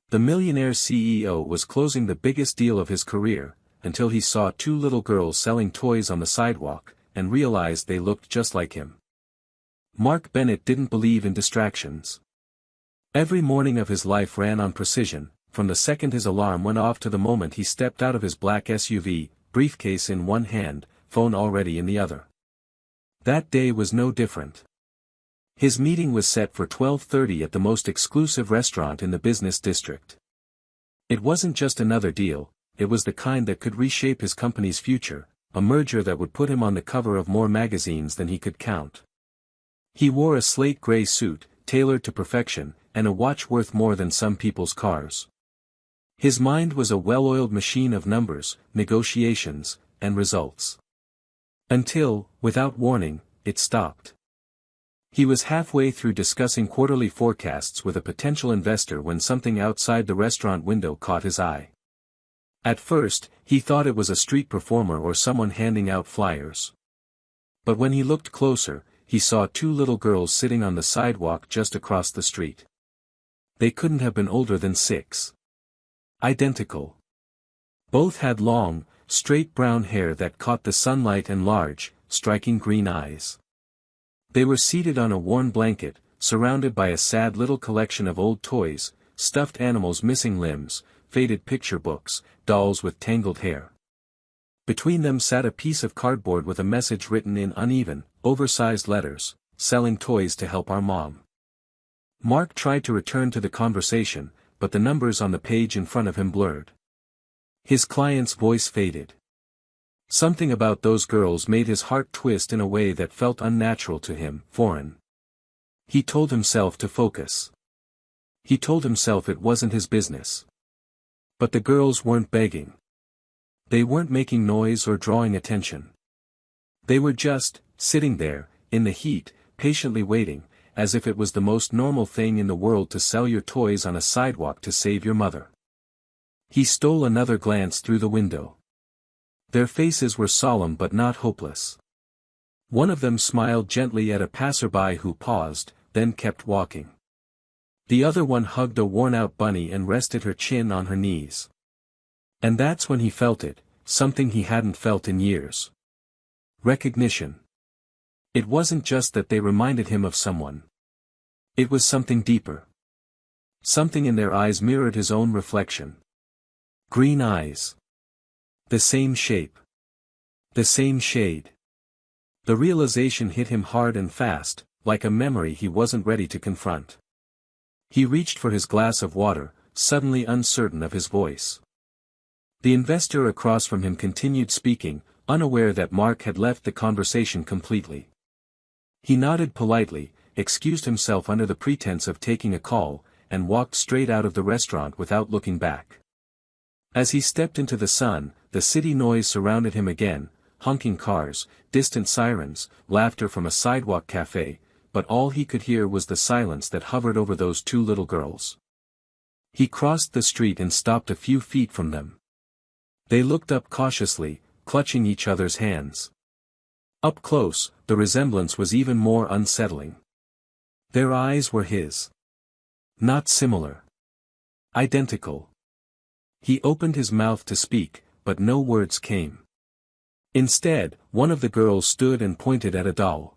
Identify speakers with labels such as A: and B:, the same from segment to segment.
A: The millionaire CEO was closing the biggest deal of his career, until he saw two little girls selling toys on the sidewalk, and realized they looked just like him. Mark Bennett didn't believe in distractions. Every morning of his life ran on precision, from the second his alarm went off to the moment he stepped out of his black SUV, briefcase in one hand, phone already in the other. That day was no different. His meeting was set for 12:30 at the most exclusive restaurant in the business district. It wasn't just another deal, it was the kind that could reshape his company's future, a merger that would put him on the cover of more magazines than he could count. He wore a slate gray suit, tailored to perfection, and a watch worth more than some people's cars. His mind was a well-oiled machine of numbers, negotiations, and results. Until, without warning, it stopped. He was halfway through discussing quarterly forecasts with a potential investor when something outside the restaurant window caught his eye. At first, he thought it was a street performer or someone handing out flyers. But when he looked closer, he saw two little girls sitting on the sidewalk just across the street. They couldn't have been older than 6. Identical. Both had long, straight brown hair that caught the sunlight and large, striking green eyes. They were seated on a worn blanket, surrounded by a sad little collection of old toys, stuffed animals missing limbs, faded picture books, dolls with tangled hair. Between them sat a piece of cardboard with a message written in uneven, oversized letters, "Selling toys to help our mom." Mark tried to return to the conversation, but the numbers on the page in front of him blurred. His client's voice faded. Something about those girls made his heart twist in a way that felt unnatural to him, foreign. He told himself to focus. He told himself it wasn't his business. But the girls weren't begging. They weren't making noise or drawing attention. They were just, sitting there, in the heat, patiently waiting, as if it was the most normal thing in the world to sell your toys on a sidewalk to save your mother. He stole another glance through the window. Their faces were solemn but not hopeless. One of them smiled gently at a passerby who paused, then kept walking. The other one hugged a worn-out bunny and rested her chin on her knees. And that's when he felt it, something he hadn't felt in years. Recognition. It wasn't just that they reminded him of someone. It was something deeper. Something in their eyes mirrored his own reflection. Green eyes. The same shape. The same shade. The realization hit him hard and fast, like a memory he wasn't ready to confront. He reached for his glass of water, suddenly uncertain of his voice. The investor across from him continued speaking, unaware that Mark had left the conversation completely. He nodded politely, excused himself under the pretense of taking a call, and walked straight out of the restaurant without looking back. As he stepped into the sun, the city noise surrounded him again, honking cars, distant sirens, laughter from a sidewalk cafe, but all he could hear was the silence that hovered over those two little girls. He crossed the street and stopped a few feet from them. They looked up cautiously, clutching each other's hands. Up close, the resemblance was even more unsettling. Their eyes were his. Not similar. Identical. He opened his mouth to speak, but no words came. Instead, one of the girls stood and pointed at a doll.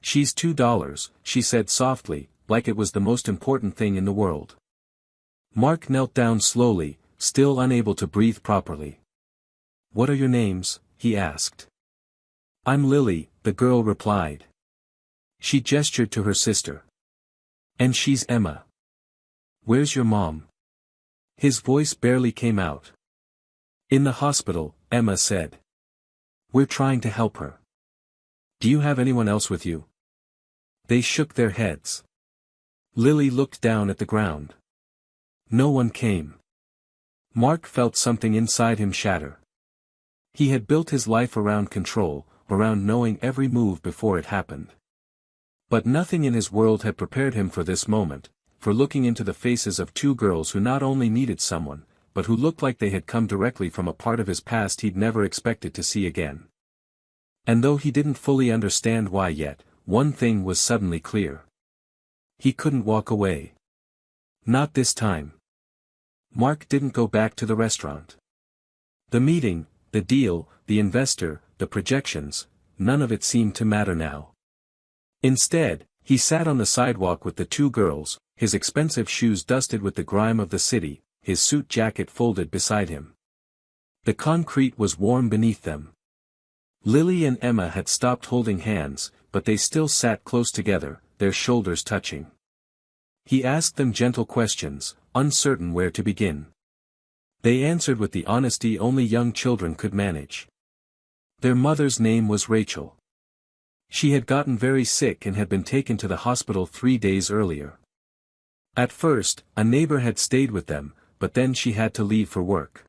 A: "She's $2, she said softly, like it was the most important thing in the world. Mark knelt down slowly, still unable to breathe properly. "What are your names?" he asked. "I'm Lily," the girl replied. She gestured to her sister. "And she's Emma. Where's your mom?" His voice barely came out. "In the hospital," Emma said. "We're trying to help her. Do you have anyone else with you?" They shook their heads. Lily looked down at the ground. No one came. Mark felt something inside him shatter. He had built his life around control, around knowing every move before it happened. But nothing in his world had prepared him for this moment, for looking into the faces of two girls who not only needed someone, but who looked like they had come directly from a part of his past he'd never expected to see again. And though he didn't fully understand why yet, one thing was suddenly clear. He couldn't walk away. Not this time. Mark didn't go back to the restaurant. The meeting, the deal, the investor, the projections, none of it seemed to matter now. Instead, he sat on the sidewalk with the two girls, his expensive shoes dusted with the grime of the city, his suit jacket folded beside him. The concrete was warm beneath them. Lily and Emma had stopped holding hands, but they still sat close together, their shoulders touching. He asked them gentle questions, uncertain where to begin. They answered with the honesty only young children could manage. Their mother's name was Rachel. She had gotten very sick and had been taken to the hospital 3 days earlier. At first, a neighbor had stayed with them, but then she had to leave for work.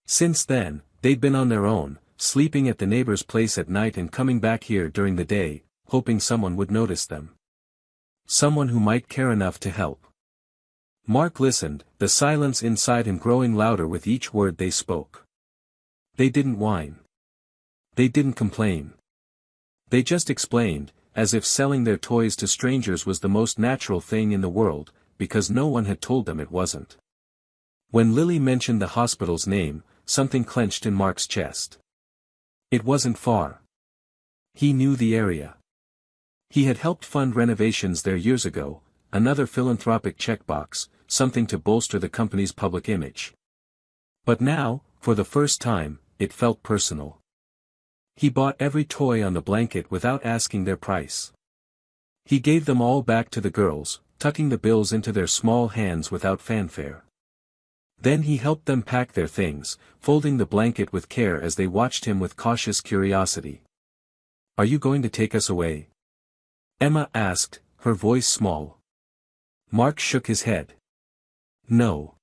A: Since then, they'd been on their own, sleeping at the neighbor's place at night and coming back here during the day, hoping someone would notice them. Someone who might care enough to help. Mark listened, the silence inside him growing louder with each word they spoke. They didn't whine. They didn't complain. They just explained, as if selling their toys to strangers was the most natural thing in the world, because no one had told them it wasn't. When Lily mentioned the hospital's name, something clenched in Mark's chest. It wasn't far. He knew the area. He had helped fund renovations there years ago, another philanthropic checkbox, something to bolster the company's public image. But now, for the first time, it felt personal. He bought every toy on the blanket without asking their price. He gave them all back to the girls, tucking the bills into their small hands without fanfare. Then he helped them pack their things, folding the blanket with care as they watched him with cautious curiosity. "Are you going to take us away?" Emma asked, her voice small. Mark shook his head. "No.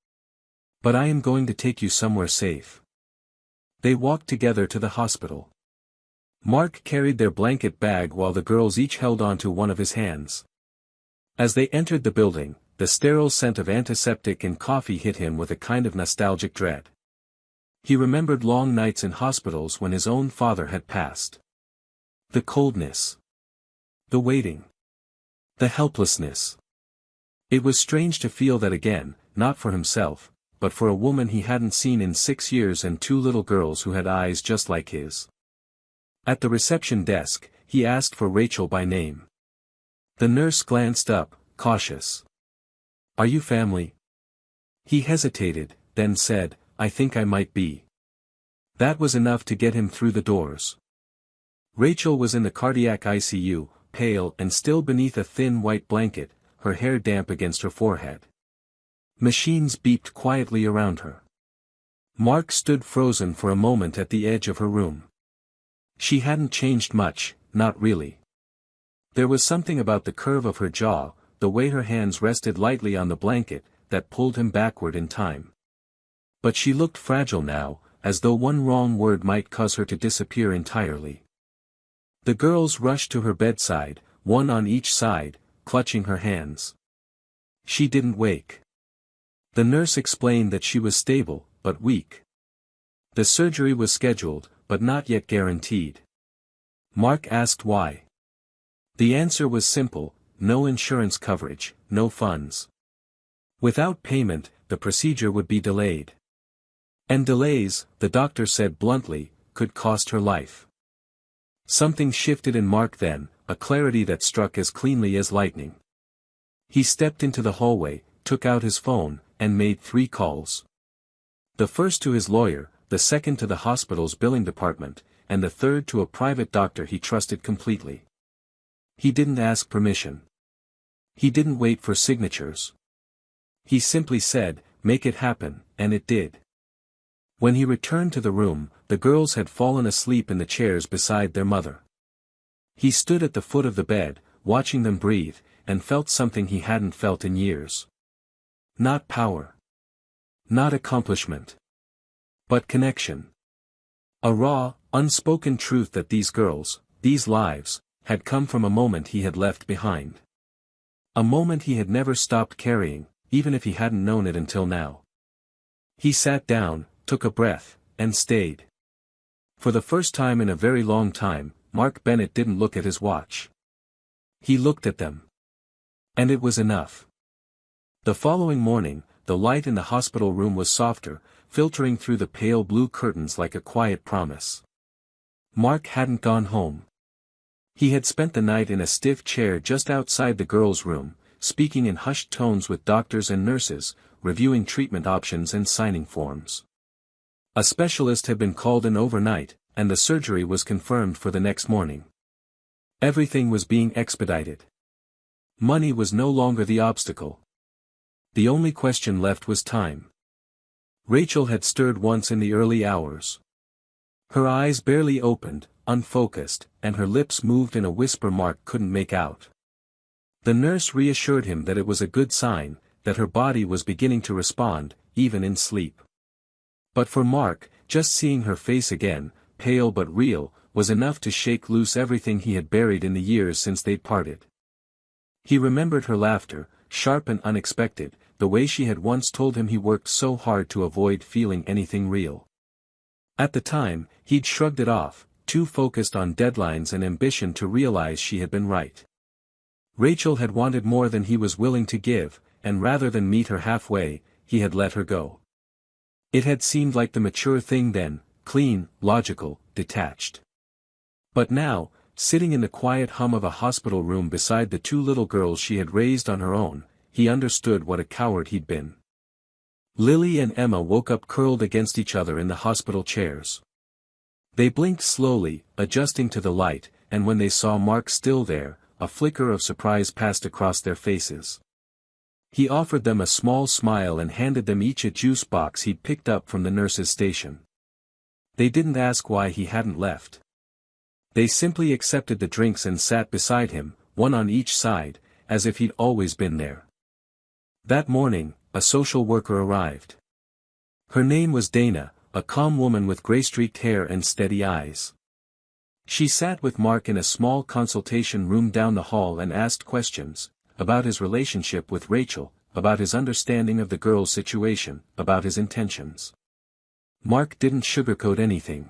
A: But I am going to take you somewhere safe." They walked together to the hospital. Mark carried their blanket bag while the girls each held onto one of his hands. As they entered the building, the sterile scent of antiseptic and coffee hit him with a kind of nostalgic dread. He remembered long nights in hospitals when his own father had passed. The coldness. The waiting. The helplessness. It was strange to feel that again, not for himself, but for a woman he hadn't seen in 6 years and 2 little girls who had eyes just like his. At the reception desk, he asked for Rachel by name. The nurse glanced up, cautious. "Are you family?" He hesitated, then said, "I think I might be." That was enough to get him through the doors. Rachel was in the cardiac ICU, pale and still beneath a thin white blanket, her hair damp against her forehead. Machines beeped quietly around her. Mark stood frozen for a moment at the edge of her room. She hadn't changed much, not really. There was something about the curve of her jaw, the way her hands rested lightly on the blanket, that pulled him backward in time. But she looked fragile now, as though one wrong word might cause her to disappear entirely. The girls rushed to her bedside, one on each side, clutching her hands. She didn't wake. The nurse explained that she was stable, but weak. The surgery was scheduled, but not yet guaranteed. Mark asked why. The answer was simple: no insurance coverage, no funds. Without payment, the procedure would be delayed. And delays, the doctor said bluntly, could cost her life. Something shifted in Mark then, a clarity that struck as cleanly as lightning. He stepped into the hallway, took out his phone, and made 3 calls. The first to his lawyer, the second to the hospital's billing department, and the third to a private doctor he trusted completely. He didn't ask permission. He didn't wait for signatures. He simply said, "Make it happen," and it did. When he returned to the room, the girls had fallen asleep in the chairs beside their mother. He stood at the foot of the bed, watching them breathe, and felt something he hadn't felt in years. Not power. Not accomplishment. But connection. A raw, unspoken truth that these girls, these lives, had come from a moment he had left behind. A moment he had never stopped carrying, even if he hadn't known it until now. He sat down, took a breath, and stayed. For the first time in a very long time, Mark Bennett didn't look at his watch. He looked at them. And it was enough. The following morning, the light in the hospital room was softer, filtering through the pale blue curtains like a quiet promise. Mark hadn't gone home. He had spent the night in a stiff chair just outside the girl's room, speaking in hushed tones with doctors and nurses, reviewing treatment options and signing forms. A specialist had been called in overnight, and the surgery was confirmed for the next morning. Everything was being expedited. Money was no longer the obstacle. The only question left was time. Rachel had stirred once in the early hours. Her eyes barely opened, unfocused, and her lips moved in a whisper Mark couldn't make out. The nurse reassured him that it was a good sign, that her body was beginning to respond, even in sleep. But for Mark, just seeing her face again, pale but real, was enough to shake loose everything he had buried in the years since they'd parted. He remembered her laughter, sharp and unexpected, the way she had once told him he worked so hard to avoid feeling anything real. At the time, he'd shrugged it off, too focused on deadlines and ambition to realize she had been right. Rachel had wanted more than he was willing to give, and rather than meet her halfway, he had let her go. It had seemed like the mature thing then, clean, logical, detached. But now, sitting in the quiet hum of a hospital room beside the two little girls she had raised on her own, he understood what a coward he'd been. Lily and Emma woke up curled against each other in the hospital chairs. They blinked slowly, adjusting to the light, and when they saw Mark still there, a flicker of surprise passed across their faces. He offered them a small smile and handed them each a juice box he'd picked up from the nurse's station. They didn't ask why he hadn't left. They simply accepted the drinks and sat beside him, one on each side, as if he'd always been there. That morning, a social worker arrived. Her name was Dana, a calm woman with gray-streaked hair and steady eyes. She sat with Mark in a small consultation room down the hall and asked questions, about his relationship with Rachel, about his understanding of the girl's situation, about his intentions. Mark didn't sugarcoat anything.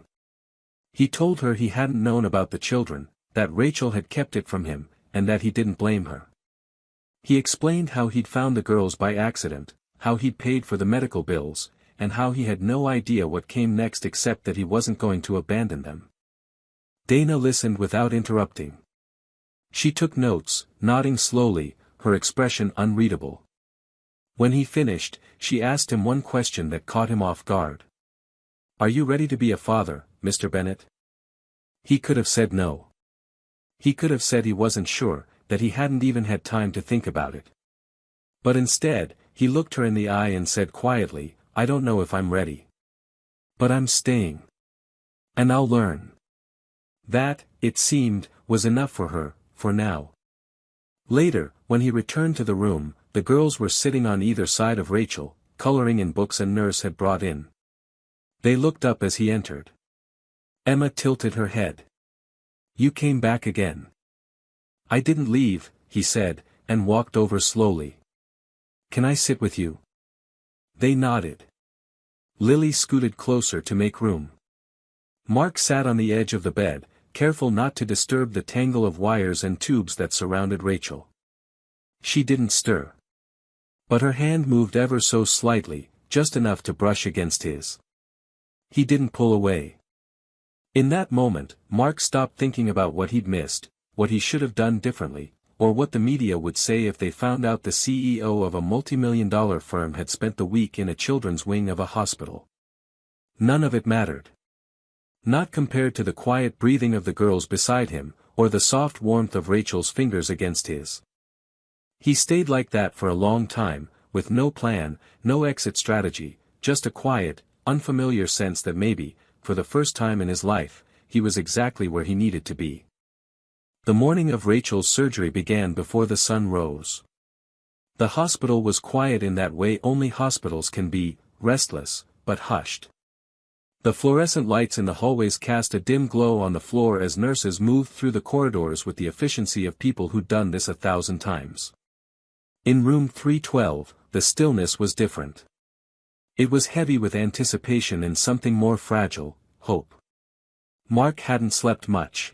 A: He told her he hadn't known about the children, that Rachel had kept it from him, and that he didn't blame her. He explained how he'd found the girls by accident, how he'd paid for the medical bills, and how he had no idea what came next except that he wasn't going to abandon them. Dana listened without interrupting. She took notes, nodding slowly, her expression unreadable. When he finished, she asked him one question that caught him off guard. "Are you ready to be a father, Mr. Bennett?" He could have said no. He could have said he wasn't sure, that he hadn't even had time to think about it. But instead, he looked her in the eye and said quietly, "I don't know if I'm ready. But I'm staying. And I'll learn." That, it seemed, was enough for her, for now. Later, when he returned to the room, the girls were sitting on either side of Rachel, coloring in books a nurse had brought in. They looked up as he entered. Emma tilted her head. "You came back again." "I didn't leave," he said, and walked over slowly. "Can I sit with you?" They nodded. Lily scooted closer to make room. Mark sat on the edge of the bed, careful not to disturb the tangle of wires and tubes that surrounded Rachel. She didn't stir. But her hand moved ever so slightly, just enough to brush against his. He didn't pull away. In that moment, Mark stopped thinking about what he'd missed, what he should have done differently, or what the media would say if they found out the CEO of a multi-million-dollar firm had spent the week in a children's wing of a hospital. None of it mattered. Not compared to the quiet breathing of the girls beside him, or the soft warmth of Rachel's fingers against his. He stayed like that for a long time, with no plan, no exit strategy, just a quiet, unfamiliar sense that maybe, for the first time in his life, he was exactly where he needed to be. The morning of Rachel's surgery began before the sun rose. The hospital was quiet in that way only hospitals can be, restless, but hushed. The fluorescent lights in the hallways cast a dim glow on the floor as nurses moved through the corridors with the efficiency of people who'd done this 1,000 times. In room 312, the stillness was different. It was heavy with anticipation and something more fragile, hope. Mark hadn't slept much.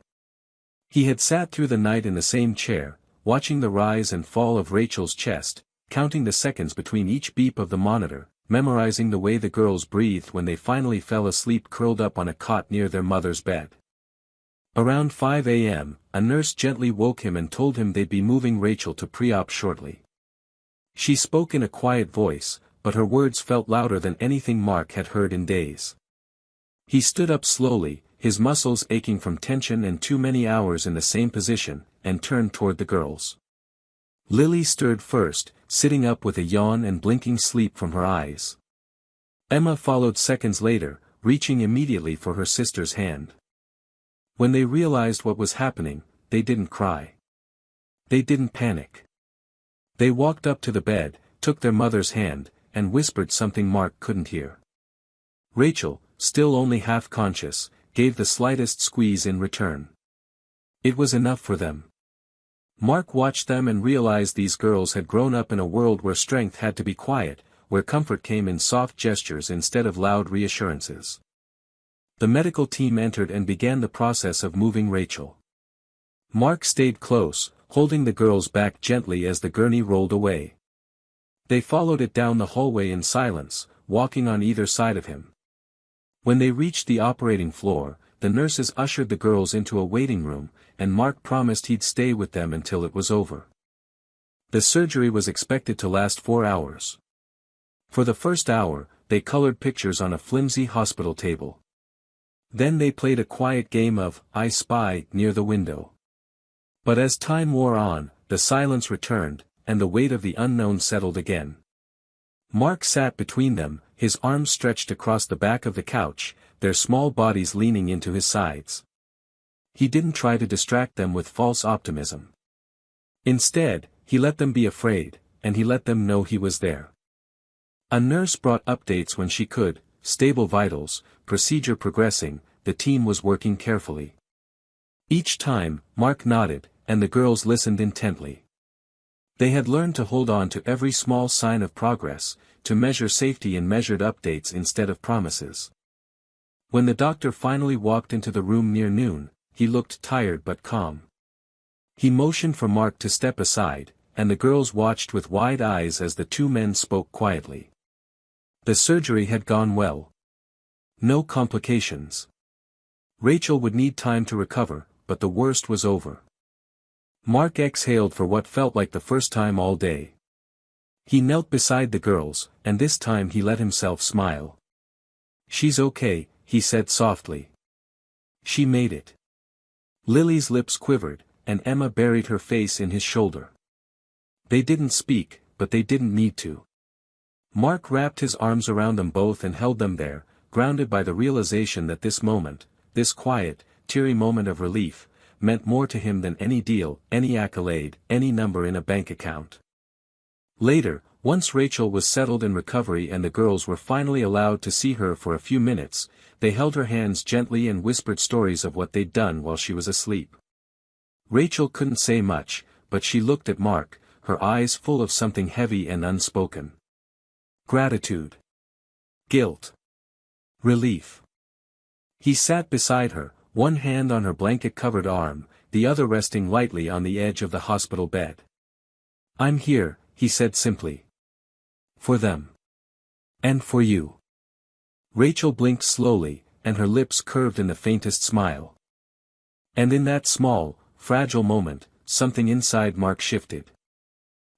A: He had sat through the night in the same chair, watching the rise and fall of Rachel's chest, counting the seconds between each beep of the monitor, memorizing the way the girls breathed when they finally fell asleep curled up on a cot near their mother's bed. Around 5 a.m., a nurse gently woke him and told him they'd be moving Rachel to pre-op shortly. She spoke in a quiet voice, but her words felt louder than anything Mark had heard in days. He stood up slowly, his muscles aching from tension and too many hours in the same position, and turned toward the girls. Lily stirred first, sitting up with a yawn and blinking sleep from her eyes. Emma followed seconds later, reaching immediately for her sister's hand. When they realized what was happening, they didn't cry. They didn't panic. They walked up to the bed, took their mother's hand, and whispered something Mark couldn't hear. Rachel, still only half conscious, gave the slightest squeeze in return. It was enough for them. Mark watched them and realized these girls had grown up in a world where strength had to be quiet, where comfort came in soft gestures instead of loud reassurances. The medical team entered and began the process of moving Rachel. Mark stayed close, holding the girls back gently as the gurney rolled away. They followed it down the hallway in silence, walking on either side of him. When they reached the operating floor, the nurses ushered the girls into a waiting room, and Mark promised he'd stay with them until it was over. The surgery was expected to last 4 hours. For the first hour, they colored pictures on a flimsy hospital table. Then they played a quiet game of I Spy near the window. But as time wore on, the silence returned, and the weight of the unknown settled again. Mark sat between them, his arms stretched across the back of the couch, their small bodies leaning into his sides. He didn't try to distract them with false optimism. Instead, he let them be afraid, and he let them know he was there. A nurse brought updates when she could, stable vitals, procedure progressing, the team was working carefully. Each time, Mark nodded, and the girls listened intently. They had learned to hold on to every small sign of progress, to measure safety in measured updates instead of promises. When the doctor finally walked into the room near noon, he looked tired but calm. He motioned for Mark to step aside, and the girls watched with wide eyes as the two men spoke quietly. The surgery had gone well. No complications. Rachel would need time to recover, but the worst was over. Mark exhaled for what felt like the first time all day. He knelt beside the girls, and this time he let himself smile. "She's okay," he said softly. "She made it." Lily's lips quivered, and Emma buried her face in his shoulder. They didn't speak, but they didn't need to. Mark wrapped his arms around them both and held them there, grounded by the realization that this moment, this quiet, teary moment of relief, meant more to him than any deal, any accolade, any number in a bank account. Later, once Rachel was settled in recovery and the girls were finally allowed to see her for a few minutes, they held her hands gently and whispered stories of what they'd done while she was asleep. Rachel couldn't say much, but she looked at Mark, her eyes full of something heavy and unspoken. Gratitude. Guilt. Relief. He sat beside her, one hand on her blanket-covered arm, the other resting lightly on the edge of the hospital bed. "I'm here," he said simply. "For them. And for you." Rachel blinked slowly, and her lips curved in the faintest smile. And in that small, fragile moment, something inside Mark shifted.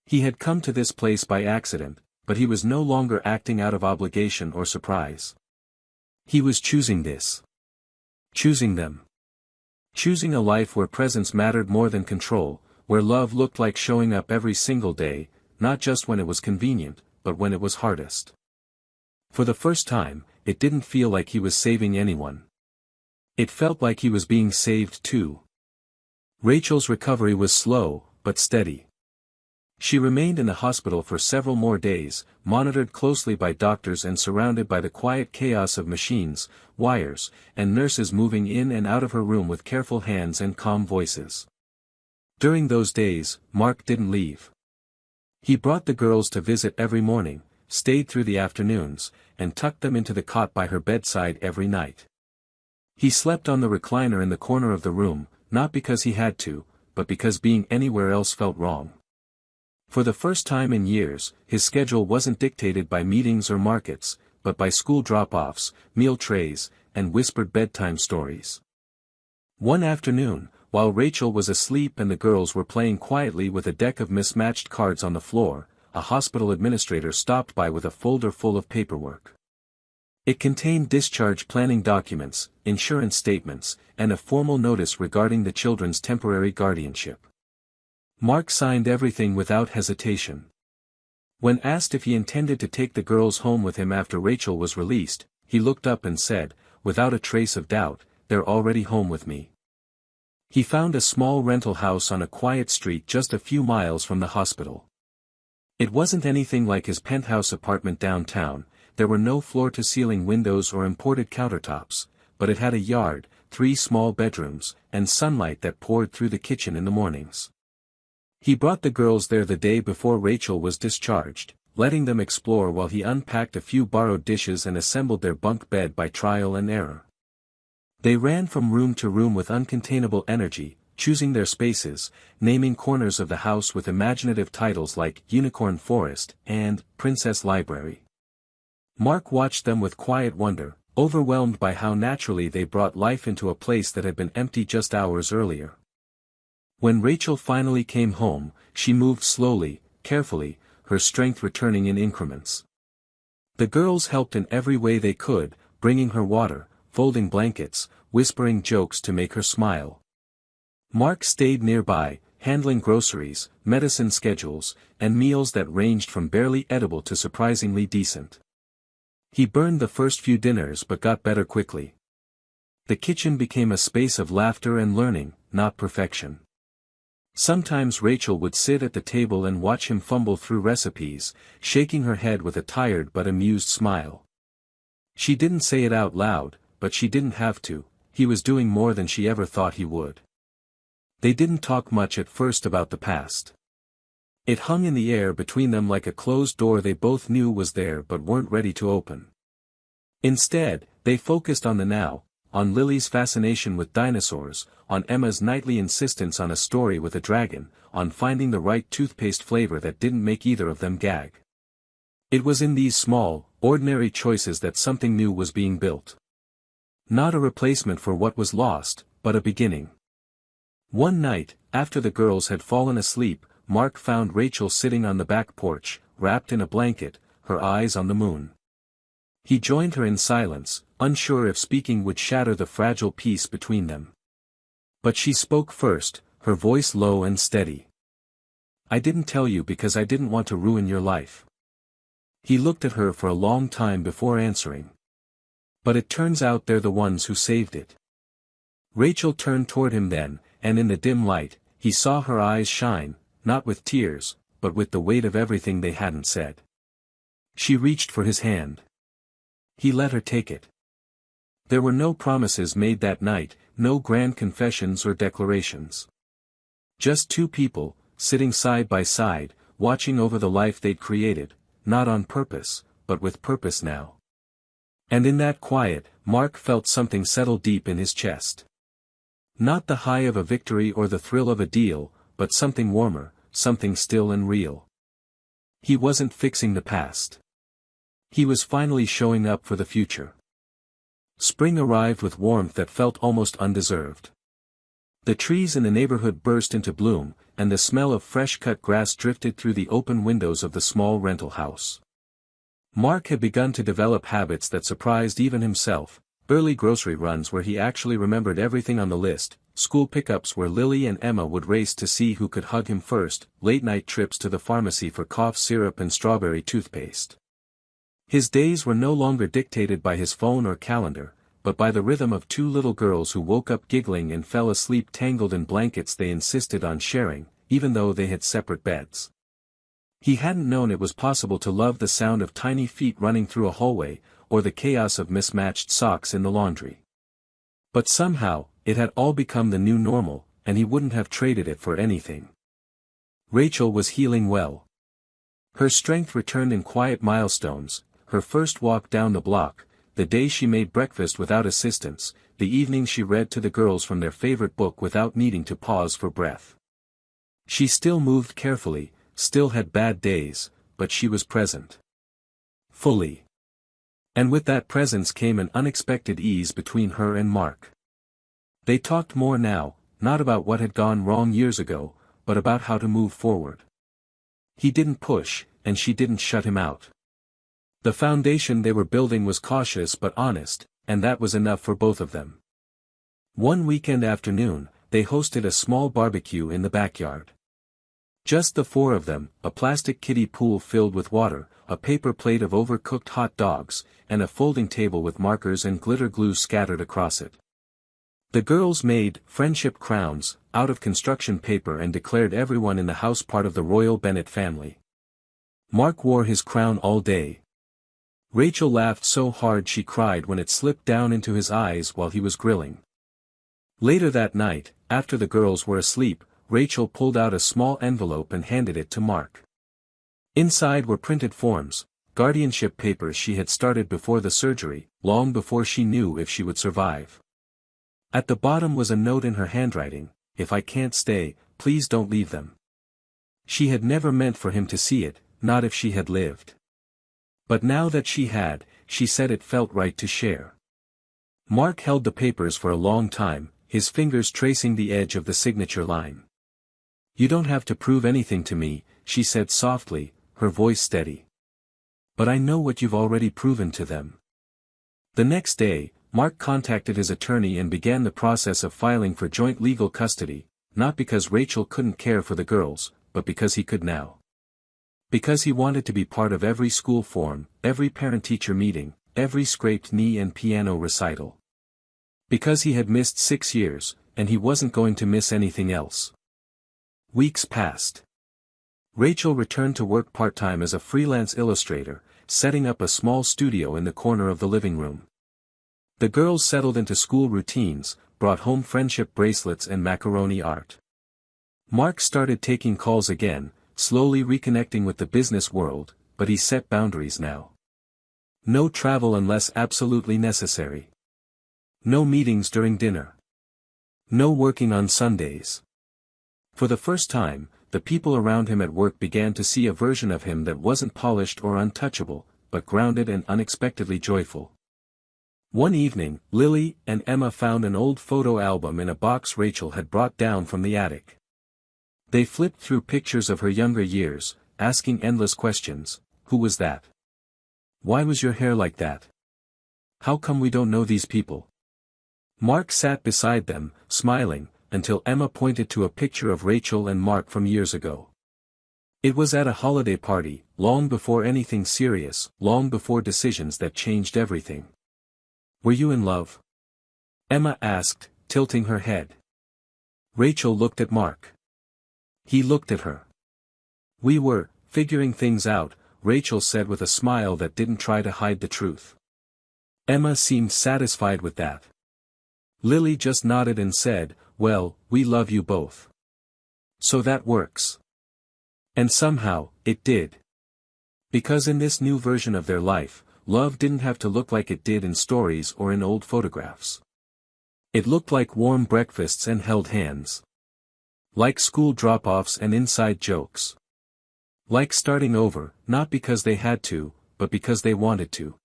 A: He had come to this place by accident, but he was no longer acting out of obligation or surprise. He was choosing this. Choosing them. Choosing a life where presence mattered more than control, where love looked like showing up every single day, not just when it was convenient, but when it was hardest. For the first time, it didn't feel like he was saving anyone. It felt like he was being saved too. Rachel's recovery was slow, but steady. She remained in the hospital for several more days, monitored closely by doctors and surrounded by the quiet chaos of machines, wires, and nurses moving in and out of her room with careful hands and calm voices. During those days, Mark didn't leave. He brought the girls to visit every morning, stayed through the afternoons, and tucked them into the cot by her bedside every night. He slept on the recliner in the corner of the room, not because he had to, but because being anywhere else felt wrong. For the first time in years, his schedule wasn't dictated by meetings or markets, but by school drop-offs, meal trays, and whispered bedtime stories. One afternoon, while Rachel was asleep and the girls were playing quietly with a deck of mismatched cards on the floor, a hospital administrator stopped by with a folder full of paperwork. It contained discharge planning documents, insurance statements, and a formal notice regarding the children's temporary guardianship. Mark signed everything without hesitation. When asked if he intended to take the girls home with him after Rachel was released, he looked up and said, without a trace of doubt, "They're already home with me." He found a small rental house on a quiet street just a few miles from the hospital. It wasn't anything like his penthouse apartment downtown. There were no floor-to-ceiling windows or imported countertops, but it had a yard, 3 small bedrooms, and sunlight that poured through the kitchen in the mornings. He brought the girls there the day before Rachel was discharged, letting them explore while he unpacked a few borrowed dishes and assembled their bunk bed by trial and error. They ran from room to room with uncontainable energy, choosing their spaces, naming corners of the house with imaginative titles like Unicorn Forest and Princess Library. Mark watched them with quiet wonder, overwhelmed by how naturally they brought life into a place that had been empty just hours earlier. When Rachel finally came home, she moved slowly, carefully, her strength returning in increments. The girls helped in every way they could, bringing her water, folding blankets, whispering jokes to make her smile. Mark stayed nearby, handling groceries, medicine schedules, and meals that ranged from barely edible to surprisingly decent. He burned the first few dinners but got better quickly. The kitchen became a space of laughter and learning, not perfection. Sometimes Rachel would sit at the table and watch him fumble through recipes, shaking her head with a tired but amused smile. She didn't say it out loud, but she didn't have to. He was doing more than she ever thought he would. They didn't talk much at first about the past. It hung in the air between them like a closed door they both knew was there but weren't ready to open. Instead, they focused on the now, on Lily's fascination with dinosaurs, on Emma's nightly insistence on a story with a dragon, on finding the right toothpaste flavor that didn't make either of them gag. It was in these small, ordinary choices that something new was being built. Not a replacement for what was lost, but a beginning. One night, after the girls had fallen asleep, Mark found Rachel sitting on the back porch, wrapped in a blanket, her eyes on the moon. He joined her in silence, unsure if speaking would shatter the fragile peace between them. But she spoke first, her voice low and steady. "I didn't tell you because I didn't want to ruin your life." He looked at her for a long time before answering. "But it turns out they're the ones who saved it." Rachel turned toward him then, and in the dim light, he saw her eyes shine, not with tears, but with the weight of everything they hadn't said. She reached for his hand. He let her take it. There were no promises made that night, no grand confessions or declarations. Just 2 people, sitting side by side, watching over the life they'd created, not on purpose, but with purpose now. And in that quiet, Mark felt something settle deep in his chest. Not the high of a victory or the thrill of a deal, but something warmer, something still and real. He wasn't fixing the past. He was finally showing up for the future. Spring arrived with warmth that felt almost undeserved. The trees in the neighborhood burst into bloom, and the smell of fresh-cut grass drifted through the open windows of the small rental house. Mark had begun to develop habits that surprised even himself, early grocery runs where he actually remembered everything on the list, school pickups where Lily and Emma would race to see who could hug him first, late-night trips to the pharmacy for cough syrup and strawberry toothpaste. His days were no longer dictated by his phone or calendar, but by the rhythm of 2 little girls who woke up giggling and fell asleep tangled in blankets they insisted on sharing, even though they had separate beds. He hadn't known it was possible to love the sound of tiny feet running through a hallway, or the chaos of mismatched socks in the laundry. But somehow, it had all become the new normal, and he wouldn't have traded it for anything. Rachel was healing well. Her strength returned in quiet milestones, her first walk down the block, the day she made breakfast without assistance, the evening she read to the girls from their favorite book without needing to pause for breath. She still moved carefully, still had bad days, but she was present. Fully. And with that presence came an unexpected ease between her and Mark. They talked more now, not about what had gone wrong years ago, but about how to move forward. He didn't push, and she didn't shut him out. The foundation they were building was cautious but honest, and that was enough for both of them. One weekend afternoon, they hosted a small barbecue in the backyard. Just the four of them, a plastic kiddie pool filled with water, a paper plate of overcooked hot dogs, and a folding table with markers and glitter glue scattered across it. The girls made friendship crowns out of construction paper and declared everyone in the house part of the royal Bennett family. Mark wore his crown all day. Rachel laughed so hard she cried when it slipped down into his eyes while he was grilling. Later that night, after the girls were asleep, Rachel pulled out a small envelope and handed it to Mark. Inside were printed forms, guardianship papers she had started before the surgery, long before she knew if she would survive. At the bottom was a note in her handwriting, "If I can't stay, please don't leave them." She had never meant for him to see it, not if she had lived. But now that she had, she said it felt right to share. Mark held the papers for a long time, his fingers tracing the edge of the signature line. "You don't have to prove anything to me," she said softly, her voice steady. "But I know what you've already proven to them." The next day, Mark contacted his attorney and began the process of filing for joint legal custody, not because Rachel couldn't care for the girls, but because he could now. Because he wanted to be part of every school forum, every parent-teacher meeting, every scraped knee and piano recital. Because he had missed 6 years, and he wasn't going to miss anything else. Weeks passed. Rachel returned to work part-time as a freelance illustrator, setting up a small studio in the corner of the living room. The girls settled into school routines, brought home friendship bracelets and macaroni art. Mark started taking calls again, slowly reconnecting with the business world, but he set boundaries now. No travel unless absolutely necessary. No meetings during dinner. No working on Sundays. For the first time, the people around him at work began to see a version of him that wasn't polished or untouchable, but grounded and unexpectedly joyful. One evening, Lily and Emma found an old photo album in a box Rachel had brought down from the attic. They flipped through pictures of her younger years, asking endless questions. Who was that? Why was your hair like that? How come we don't know these people? Mark sat beside them, smiling, until Emma pointed to a picture of Rachel and Mark from years ago. It was at a holiday party, long before anything serious, long before decisions that changed everything. "Were you in love?" Emma asked, tilting her head. Rachel looked at Mark. He looked at her. "We were figuring things out," Rachel said with a smile that didn't try to hide the truth. Emma seemed satisfied with that. Lily just nodded and said, "Well, we love you both. So that works." And somehow, it did. Because in this new version of their life, love didn't have to look like it did in stories or in old photographs. It looked like warm breakfasts and held hands. Like school drop-offs and inside jokes. Like starting over, not because they had to, but because they wanted to.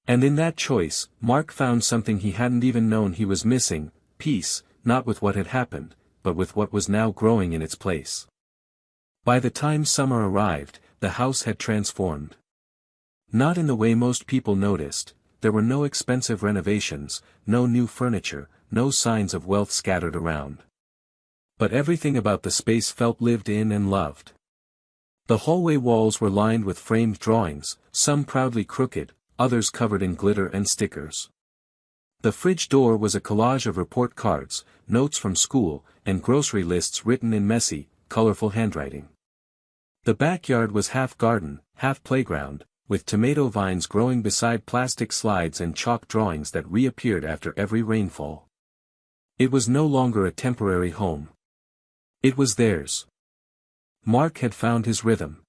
A: And in that choice, Mark found something he hadn't even known he was missing, peace, not with what had happened, but with what was now growing in its place. By the time summer arrived, the house had transformed. Not in the way most people noticed. There were no expensive renovations, no new furniture, no signs of wealth scattered around. But everything about the space felt lived in and loved. The hallway walls were lined with framed drawings, some proudly crooked, others covered in glitter and stickers. The fridge door was a collage of report cards, notes from school, and grocery lists written in messy, colorful handwriting. The backyard was half garden, half playground, with tomato vines growing beside plastic slides and chalk drawings that reappeared after every rainfall. It was no longer a temporary home. It was theirs. Mark had found his rhythm.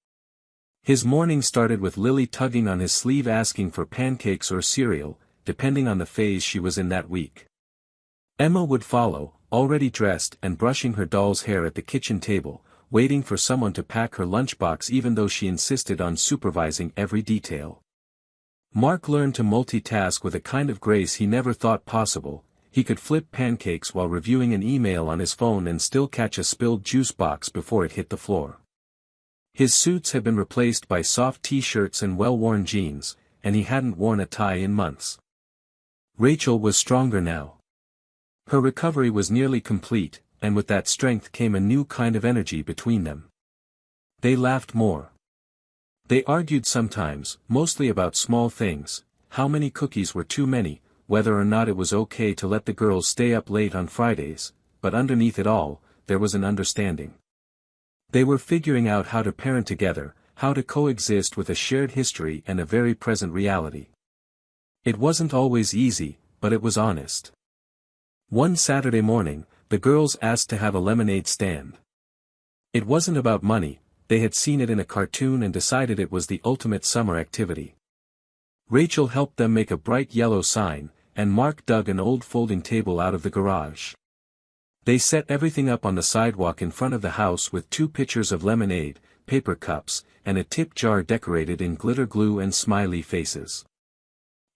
A: His morning started with Lily tugging on his sleeve asking for pancakes or cereal, depending on the phase she was in that week. Emma would follow, already dressed and brushing her doll's hair at the kitchen table, waiting for someone to pack her lunchbox even though she insisted on supervising every detail. Mark learned to multitask with a kind of grace he never thought possible. He could flip pancakes while reviewing an email on his phone and still catch a spilled juice box before it hit the floor. His suits had been replaced by soft t-shirts and well-worn jeans, and he hadn't worn a tie in months. Rachel was stronger now. Her recovery was nearly complete, and with that strength came a new kind of energy between them. They laughed more. They argued sometimes, mostly about small things: how many cookies were too many, whether or not it was okay to let the girls stay up late on Fridays, but underneath it all, there was an understanding. They were figuring out how to parent together, how to coexist with a shared history and a very present reality. It wasn't always easy, but it was honest. One Saturday morning, the girls asked to have a lemonade stand. It wasn't about money. They had seen it in a cartoon and decided it was the ultimate summer activity. Rachel helped them make a bright yellow sign, and Mark dug an old folding table out of the garage. They set everything up on the sidewalk in front of the house with 2 pitchers of lemonade, paper cups, and a tip jar decorated in glitter glue and smiley faces.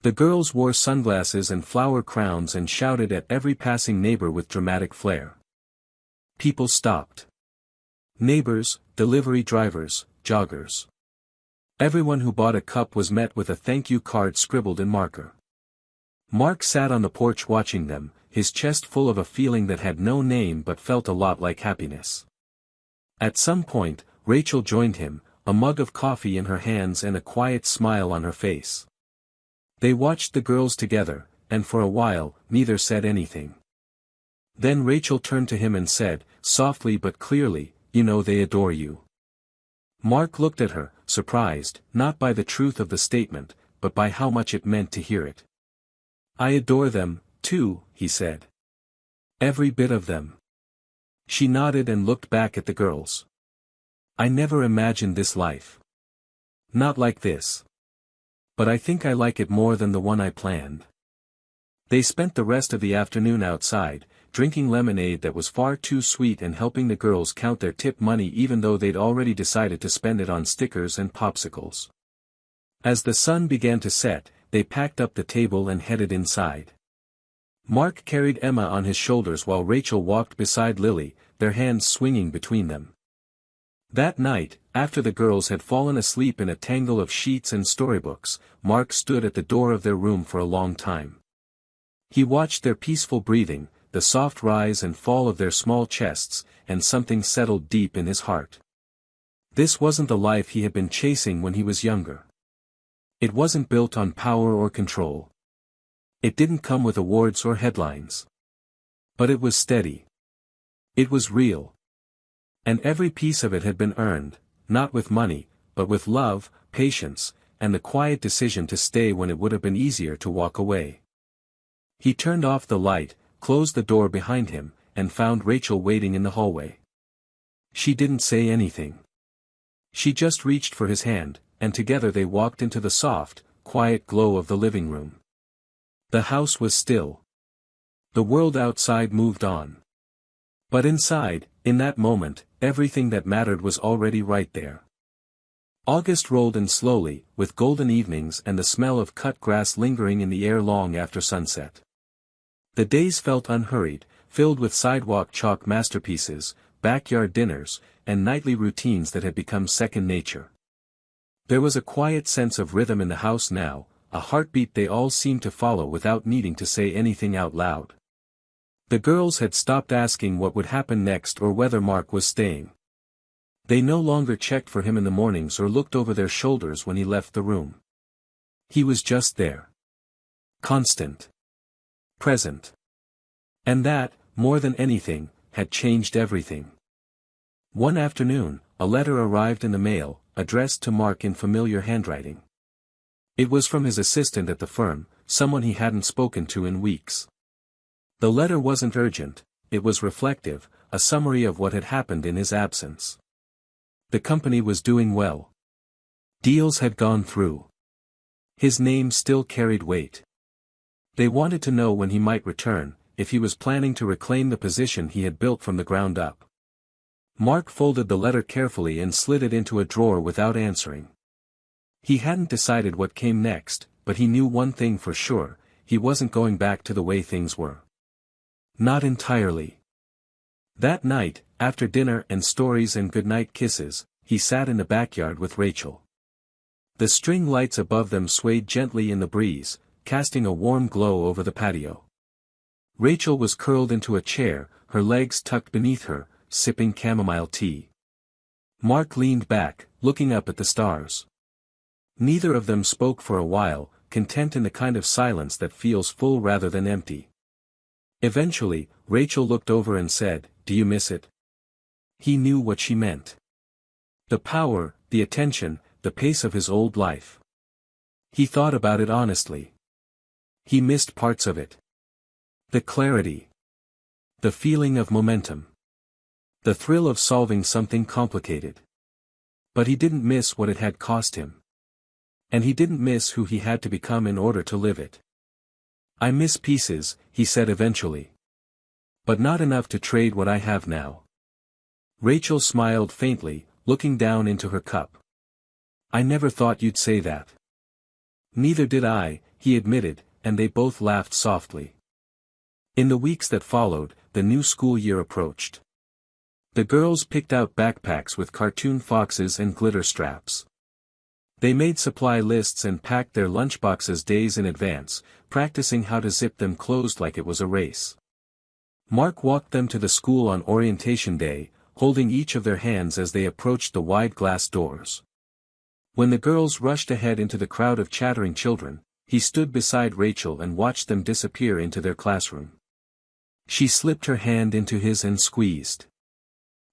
A: The girls wore sunglasses and flower crowns and shouted at every passing neighbor with dramatic flair. People stopped. Neighbors, delivery drivers, joggers. Everyone who bought a cup was met with a thank you card scribbled in marker. Mark sat on the porch watching them, his chest full of a feeling that had no name but felt a lot like happiness. At some point, Rachel joined him, a mug of coffee in her hands and a quiet smile on her face. They watched the girls together, and for a while, neither said anything. Then Rachel turned to him and said, softly but clearly, "You know they adore you." Mark looked at her, surprised, not by the truth of the statement, but by how much it meant to hear it. "I adore them, too," he said. "Every bit of them." She nodded and looked back at the girls. "I never imagined this life. Not like this. But I think I like it more than the one I planned." They spent the rest of the afternoon outside, drinking lemonade that was far too sweet and helping the girls count their tip money even though they'd already decided to spend it on stickers and popsicles. As the sun began to set, they packed up the table and headed inside. Mark carried Emma on his shoulders while Rachel walked beside Lily, their hands swinging between them. That night, after the girls had fallen asleep in a tangle of sheets and storybooks, Mark stood at the door of their room for a long time. He watched their peaceful breathing, the soft rise and fall of their small chests, and something settled deep in his heart. This wasn't the life he had been chasing when he was younger. It wasn't built on power or control. It didn't come with awards or headlines. But it was steady. It was real. And every piece of it had been earned, not with money, but with love, patience, and the quiet decision to stay when it would have been easier to walk away. He turned off the light, closed the door behind him, and found Rachel waiting in the hallway. She didn't say anything. She just reached for his hand, and together they walked into the soft, quiet glow of the living room. The house was still. The world outside moved on. But inside, in that moment, everything that mattered was already right there. August rolled in slowly, with golden evenings and the smell of cut grass lingering in the air long after sunset. The days felt unhurried, filled with sidewalk chalk masterpieces, backyard dinners, and nightly routines that had become second nature. There was a quiet sense of rhythm in the house now, a heartbeat they all seemed to follow without needing to say anything out loud. The girls had stopped asking what would happen next or whether Mark was staying. They no longer checked for him in the mornings or looked over their shoulders when he left the room. He was just there. Constant. Present. And that, more than anything, had changed everything. One afternoon, a letter arrived in the mail, addressed to Mark in familiar handwriting. It was from his assistant at the firm, someone he hadn't spoken to in weeks. The letter wasn't urgent, it was reflective, a summary of what had happened in his absence. The company was doing well. Deals had gone through. His name still carried weight. They wanted to know when he might return, if he was planning to reclaim the position he had built from the ground up. Mark folded the letter carefully and slid it into a drawer without answering. He hadn't decided what came next, but he knew one thing for sure: he wasn't going back to the way things were. Not entirely. That night, after dinner and stories and goodnight kisses, he sat in the backyard with Rachel. The string lights above them swayed gently in the breeze, casting a warm glow over the patio. Rachel was curled into a chair, her legs tucked beneath her, sipping chamomile tea. Mark leaned back, looking up at the stars. Neither of them spoke for a while, content in the kind of silence that feels full rather than empty. Eventually, Rachel looked over and said, "Do you miss it?" He knew what she meant. The power, the attention, the pace of his old life. He thought about it honestly. He missed parts of it. The clarity. The feeling of momentum. The thrill of solving something complicated. But he didn't miss what it had cost him. And he didn't miss who he had to become in order to live it. "I miss pieces," he said eventually. "But not enough to trade what I have now." Rachel smiled faintly, looking down into her cup. "I never thought you'd say that." "Neither did I," he admitted, and they both laughed softly. In the weeks that followed, the new school year approached. The girls picked out backpacks with cartoon foxes and glitter straps. They made supply lists and packed their lunchboxes days in advance, practicing how to zip them closed like it was a race. Mark walked them to the school on orientation day, holding each of their hands as they approached the wide glass doors. When the girls rushed ahead into the crowd of chattering children, he stood beside Rachel and watched them disappear into their classroom. She slipped her hand into his and squeezed.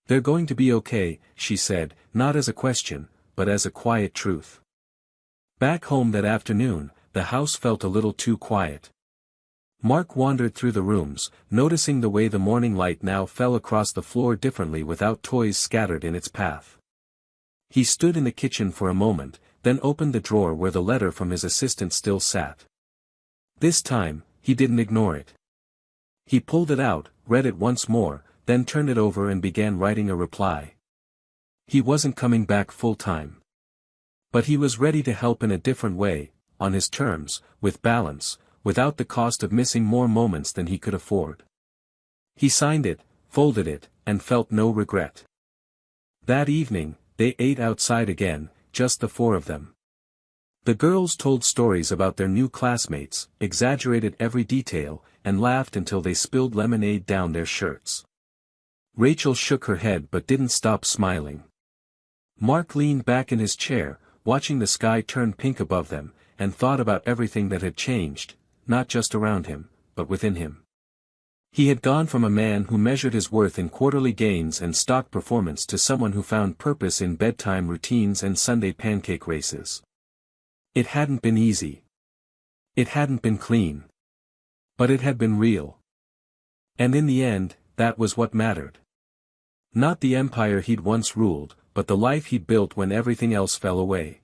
A: "They're going to be okay," she said, not as a question, but as a quiet truth. Back home that afternoon, the house felt a little too quiet. Mark wandered through the rooms, noticing the way the morning light now fell across the floor differently without toys scattered in its path. He stood in the kitchen for a moment, then opened the drawer where the letter from his assistant still sat. This time, he didn't ignore it. He pulled it out, read it once more, then turned it over and began writing a reply. He wasn't coming back full-time. But he was ready to help in a different way, on his terms, with balance, without the cost of missing more moments than he could afford. He signed it, folded it, and felt no regret. That evening, they ate outside again, just the four of them. The girls told stories about their new classmates, exaggerated every detail, and laughed until they spilled lemonade down their shirts. Rachel shook her head but didn't stop smiling. Mark leaned back in his chair, watching the sky turn pink above them, and thought about everything that had changed, not just around him, but within him. He had gone from a man who measured his worth in quarterly gains and stock performance to someone who found purpose in bedtime routines and Sunday pancake races. It hadn't been easy. It hadn't been clean. But it had been real. And in the end, that was what mattered. Not the empire he'd once ruled, but the life he'd built when everything else fell away.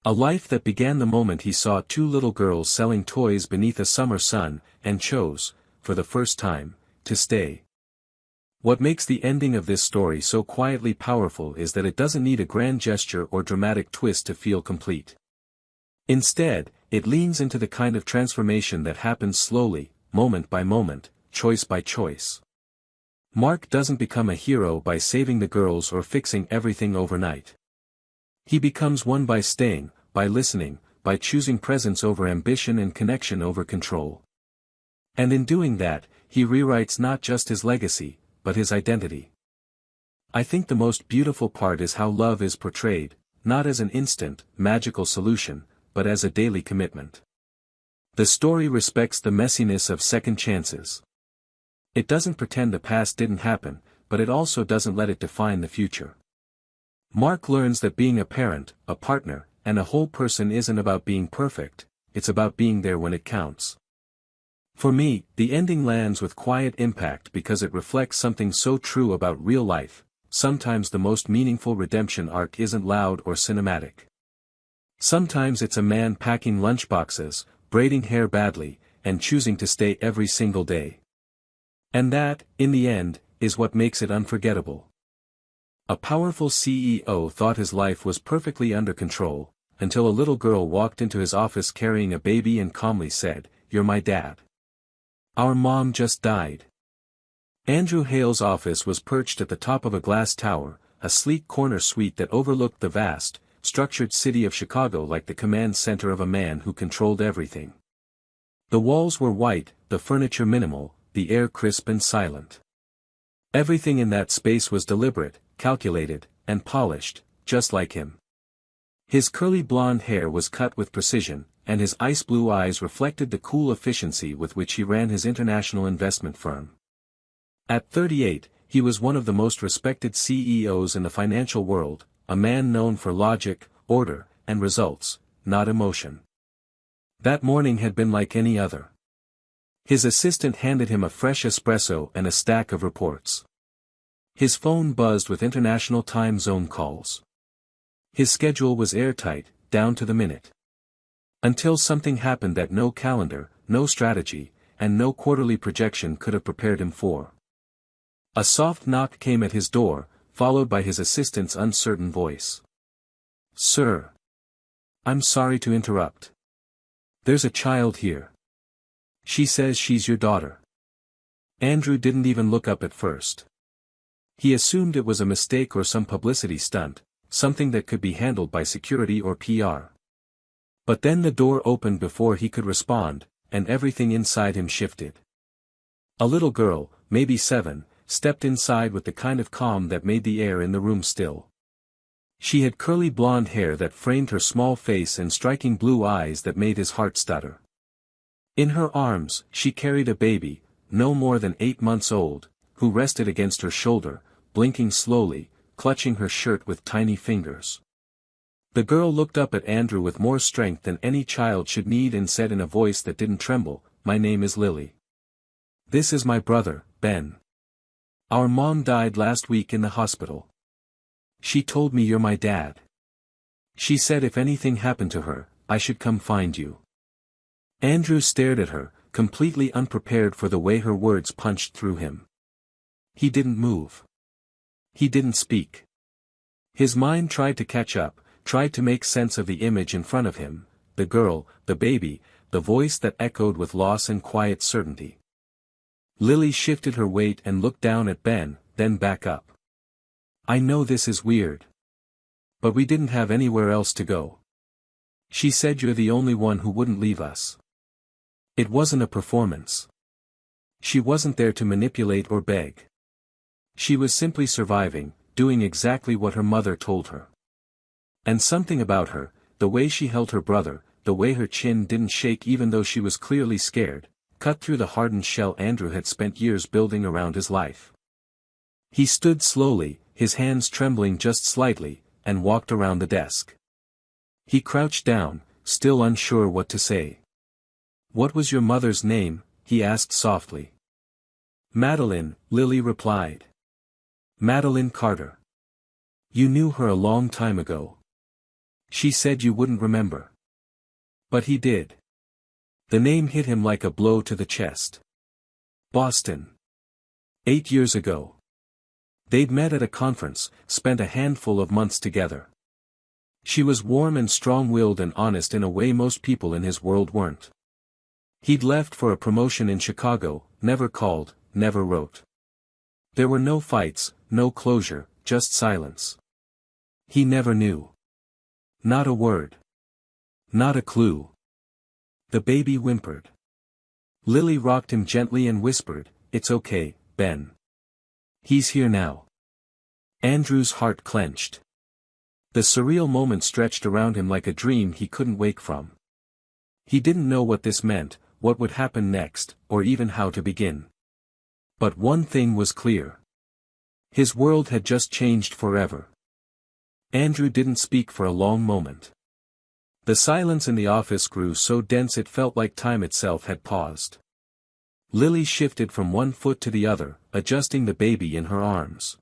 A: A life that began the moment he saw two little girls selling toys beneath a summer sun, and chose, for the first time, to stay. What makes the ending of this story so quietly powerful is that it doesn't need a grand gesture or dramatic twist to feel complete. Instead, it leans into the kind of transformation that happens slowly, moment by moment, choice by choice. Mark doesn't become a hero by saving the girls or fixing everything overnight. He becomes one by staying, by listening, by choosing presence over ambition and connection over control. And in doing that, he rewrites not just his legacy, but his identity. I think the most beautiful part is how love is portrayed, not as an instant, magical solution, but as a daily commitment. The story respects the messiness of second chances. It doesn't pretend the past didn't happen, but it also doesn't let it define the future. Mark learns that being a parent, a partner, and a whole person isn't about being perfect, it's about being there when it counts. For me, the ending lands with quiet impact because it reflects something so true about real life. Sometimes the most meaningful redemption arc isn't loud or cinematic. Sometimes it's a man packing lunchboxes, braiding hair badly, and choosing to stay every single day. And that, in the end, is what makes it unforgettable. A powerful CEO thought his life was perfectly under control, until a little girl walked into his office carrying a baby and calmly said, "You're my dad. Our mom just died." Andrew Hale's office was perched at the top of a glass tower, a sleek corner suite that overlooked the vast, structured city of Chicago like the command center of a man who controlled everything. The walls were white, the furniture minimal, the air crisp and silent. Everything in that space was deliberate, calculated, and polished, just like him. His curly blonde hair was cut with precision, and his ice blue eyes reflected the cool efficiency with which he ran his international investment firm. At 38, he was one of the most respected CEOs in the financial world, a man known for logic, order, and results, not emotion. That morning had been like any other. His assistant handed him a fresh espresso and a stack of reports. His phone buzzed with international time zone calls. His schedule was airtight, down to the minute. Until something happened that no calendar, no strategy, and no quarterly projection could have prepared him for. A soft knock came at his door, followed by his assistant's uncertain voice. "Sir. I'm sorry to interrupt. There's a child here. She says she's your daughter." Andrew didn't even look up at first. He assumed it was a mistake or some publicity stunt, something that could be handled by security or PR. But then the door opened before he could respond, and everything inside him shifted. A little girl, maybe 7, stepped inside with the kind of calm that made the air in the room still. She had curly blonde hair that framed her small face and striking blue eyes that made his heart stutter. In her arms, she carried a baby, no more than 8 months old, who rested against her shoulder, blinking slowly, clutching her shirt with tiny fingers. The girl looked up at Andrew with more strength than any child should need and said in a voice that didn't tremble, "My name is Lily. This is my brother, Ben. Our mom died last week in the hospital. She told me you're my dad. She said if anything happened to her, I should come find you." Andrew stared at her, completely unprepared for the way her words punched through him. He didn't move. He didn't speak. His mind tried to catch up, tried to make sense of the image in front of him, the girl, the baby, the voice that echoed with loss and quiet certainty. Lily shifted her weight and looked down at Ben, then back up. "I know this is weird. But we didn't have anywhere else to go. She said you're the only one who wouldn't leave us." It wasn't a performance. She wasn't there to manipulate or beg. She was simply surviving, doing exactly what her mother told her. And something about her, the way she held her brother, the way her chin didn't shake even though she was clearly scared, cut through the hardened shell Andrew had spent years building around his life. He stood slowly, his hands trembling just slightly, and walked around the desk. He crouched down, still unsure what to say. "What was your mother's name?" he asked softly. "Madeline," Lily replied. "Madeline Carter. You knew her a long time ago. She said you wouldn't remember. But he did." The name hit him like a blow to the chest. Boston. 8 years ago. They'd met at a conference, spent a handful of months together. She was warm and strong-willed and honest in a way most people in his world weren't. He'd left for a promotion in Chicago, never called, never wrote. There were no fights, no closure, just silence. He never knew. Not a word. Not a clue. The baby whimpered. Lily rocked him gently and whispered, "It's okay, Ben. He's here now." Andrew's heart clenched. The surreal moment stretched around him like a dream he couldn't wake from. He didn't know what this meant, what would happen next, or even how to begin. But one thing was clear. His world had just changed forever. Andrew didn't speak for a long moment. The silence in the office grew so dense it felt like time itself had paused. Lily shifted from one foot to the other, adjusting the baby in her arms.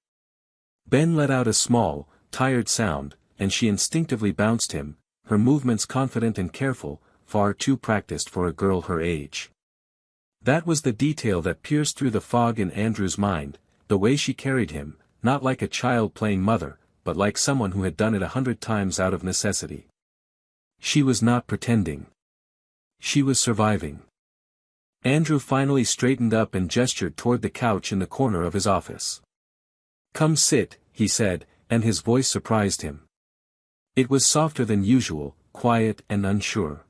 A: Ben let out a small, tired sound, and she instinctively bounced him, her movements confident and careful, far too practiced for a girl her age. That was the detail that pierced through the fog in Andrew's mind, the way she carried him, not like a child playing mother, but like someone who had done it 100 times out of necessity. She was not pretending. She was surviving. Andrew finally straightened up and gestured toward the couch in the corner of his office. "Come sit," he said, and his voice surprised him. It was softer than usual, quiet and unsure.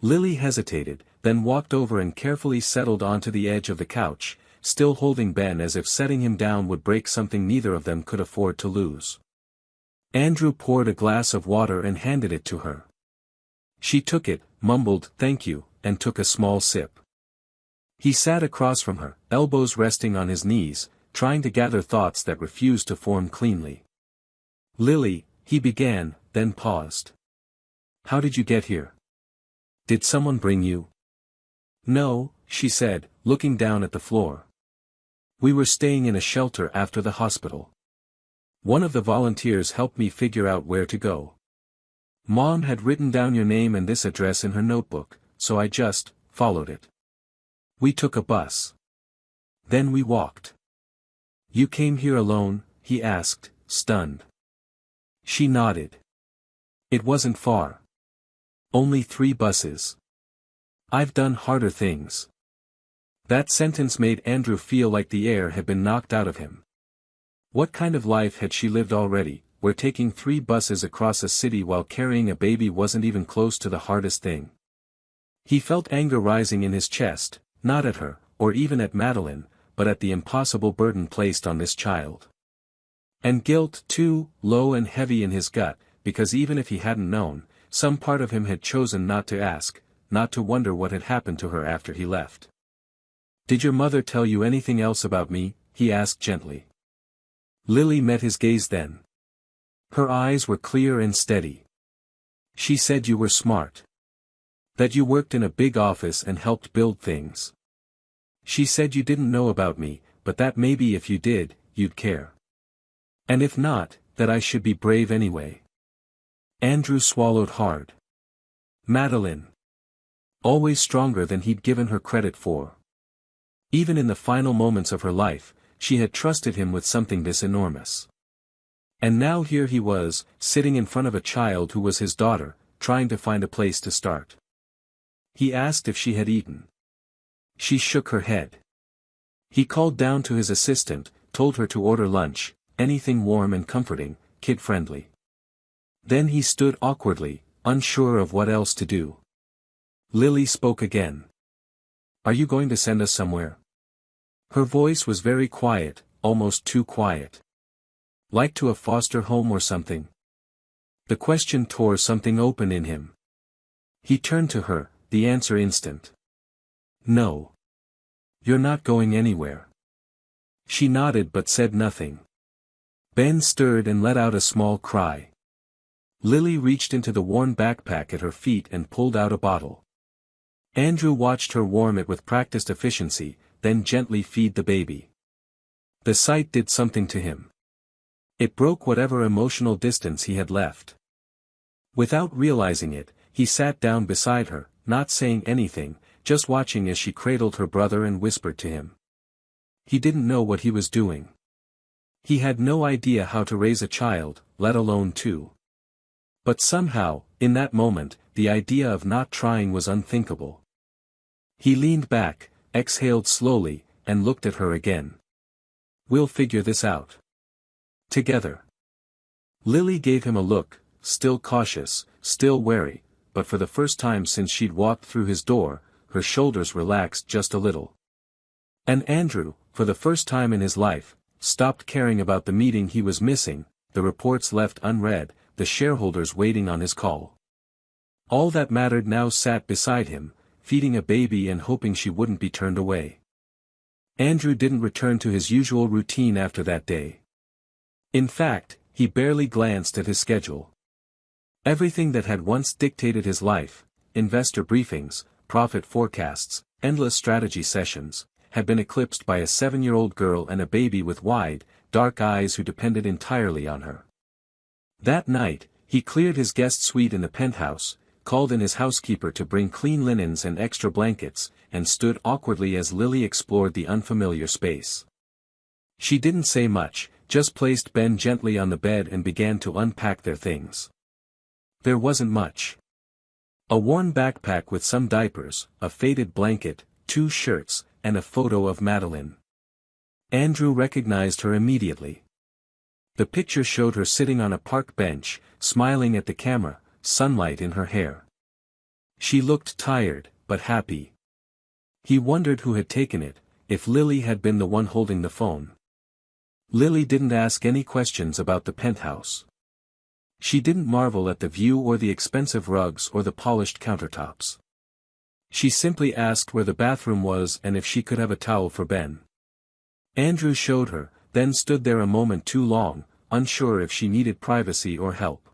A: Lily hesitated, then walked over and carefully settled onto the edge of the couch, still holding Ben as if setting him down would break something neither of them could afford to lose. Andrew poured a glass of water and handed it to her. She took it, mumbled "thank you," and took a small sip. He sat across from her, elbows resting on his knees, trying to gather thoughts that refused to form cleanly. "Lily," he began, then paused. "How did you get here? Did someone bring you?" "No," she said, looking down at the floor. "We were staying in a shelter after the hospital. One of the volunteers helped me figure out where to go. Mom had written down your name and this address in her notebook, so I just followed it. We took a bus. Then we walked." "You came here alone?" he asked, stunned. She nodded. "It wasn't far. Only 3 buses. I've done harder things." That sentence made Andrew feel like the air had been knocked out of him. What kind of life had she lived already, where taking 3 buses across a city while carrying a baby wasn't even close to the hardest thing? He felt anger rising in his chest, not at her, or even at Madeline, but at the impossible burden placed on this child. And guilt, too, low and heavy in his gut, because even if he hadn't known, some part of him had chosen not to ask, not to wonder what had happened to her after he left. "Did your mother tell you anything else about me?" he asked gently. Lily met his gaze then. Her eyes were clear and steady. "She said you were smart. That you worked in a big office and helped build things. She said you didn't know about me, but that maybe if you did, you'd care. And if not, that I should be brave anyway." Andrew swallowed hard. Madeline. Always stronger than he'd given her credit for. Even in the final moments of her life, she had trusted him with something this enormous. And now here he was, sitting in front of a child who was his daughter, trying to find a place to start. He asked if she had eaten. She shook her head. He called down to his assistant, told her to order lunch, anything warm and comforting, kid-friendly. Then he stood awkwardly, unsure of what else to do. Lily spoke again. "Are you going to send us somewhere?" Her voice was very quiet, almost too quiet. "Like to a foster home or something?" The question tore something open in him. He turned to her, the answer instant. "No. You're not going anywhere." She nodded but said nothing. Ben stirred and let out a small cry. Lily reached into the worn backpack at her feet and pulled out a bottle. Andrew watched her warm it with practiced efficiency, then gently feed the baby. The sight did something to him. It broke whatever emotional distance he had left. Without realizing it, he sat down beside her, not saying anything, just watching as she cradled her brother and whispered to him. He didn't know what he was doing. He had no idea how to raise a child, let alone 2. But somehow, in that moment, the idea of not trying was unthinkable. He leaned back, exhaled slowly, and looked at her again. "We'll figure this out. Together." Lily gave him a look, still cautious, still wary, but for the first time since she'd walked through his door, her shoulders relaxed just a little. And Andrew, for the first time in his life, stopped caring about the meeting he was missing, the reports left unread, the shareholders waiting on his call. All that mattered now sat beside him, feeding a baby and hoping she wouldn't be turned away. Andrew didn't return to his usual routine after that day. In fact, he barely glanced at his schedule. Everything that had once dictated his life, investor briefings, profit forecasts, endless strategy sessions, had been eclipsed by a 7-year-old girl and a baby with wide, dark eyes who depended entirely on her. That night, he cleared his guest suite in the penthouse, called in his housekeeper to bring clean linens and extra blankets, and stood awkwardly as Lily explored the unfamiliar space. She didn't say much, just placed Ben gently on the bed and began to unpack their things. There wasn't much. A worn backpack with some diapers, a faded blanket, 2 shirts, and a photo of Madeline. Andrew recognized her immediately. The picture showed her sitting on a park bench, smiling at the camera, sunlight in her hair. She looked tired, but happy. He wondered who had taken it, if Lily had been the one holding the phone. Lily didn't ask any questions about the penthouse. She didn't marvel at the view or the expensive rugs or the polished countertops. She simply asked where the bathroom was and if she could have a towel for Ben. Andrew showed her, then stood there a moment too long, unsure if she needed privacy or help.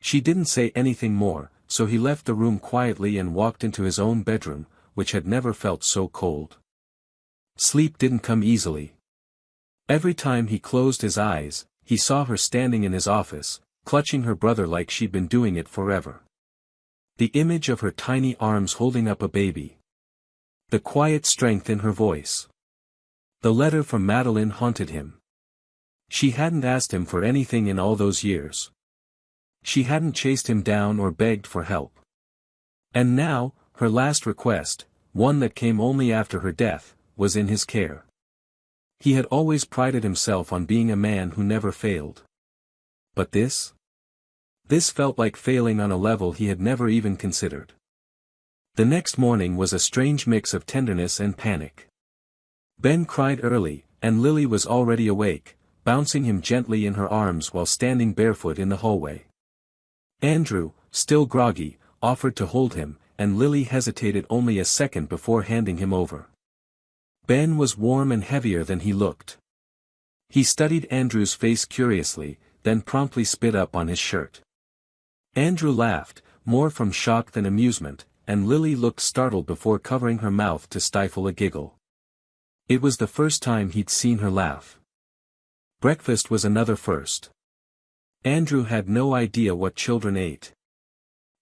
A: She didn't say anything more, so he left the room quietly and walked into his own bedroom, which had never felt so cold. Sleep didn't come easily. Every time he closed his eyes, he saw her standing in his office, clutching her brother like she'd been doing it forever. The image of her tiny arms holding up a baby. The quiet strength in her voice. The letter from Madeline haunted him. She hadn't asked him for anything in all those years. She hadn't chased him down or begged for help. And now, her last request, one that came only after her death, was in his care. He had always prided himself on being a man who never failed. But this? This felt like failing on a level he had never even considered. The next morning was a strange mix of tenderness and panic. Ben cried early, and Lily was already awake, bouncing him gently in her arms while standing barefoot in the hallway. Andrew, still groggy, offered to hold him, and Lily hesitated only a second before handing him over. Ben was warm and heavier than he looked. He studied Andrew's face curiously, then promptly spit up on his shirt. Andrew laughed, more from shock than amusement, and Lily looked startled before covering her mouth to stifle a giggle. It was the first time he'd seen her laugh. Breakfast was another first. Andrew had no idea what children ate.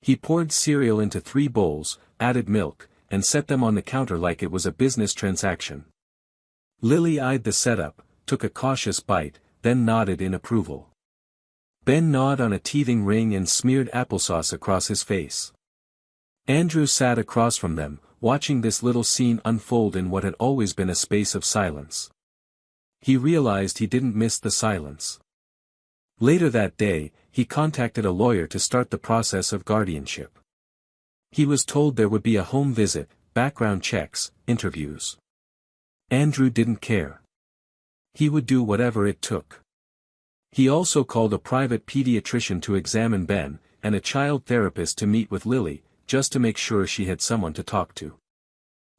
A: He poured cereal into 3 bowls, added milk, and set them on the counter like it was a business transaction. Lily eyed the setup, took a cautious bite, then nodded in approval. Ben gnawed on a teething ring and smeared applesauce across his face. Andrew sat across from them, watching this little scene unfold in what had always been a space of silence. He realized he didn't miss the silence. Later that day, he contacted a lawyer to start the process of guardianship. He was told there would be a home visit, background checks, interviews. Andrew didn't care. He would do whatever it took. He also called a private pediatrician to examine Ben, and a child therapist to meet with Lily, just to make sure she had someone to talk to.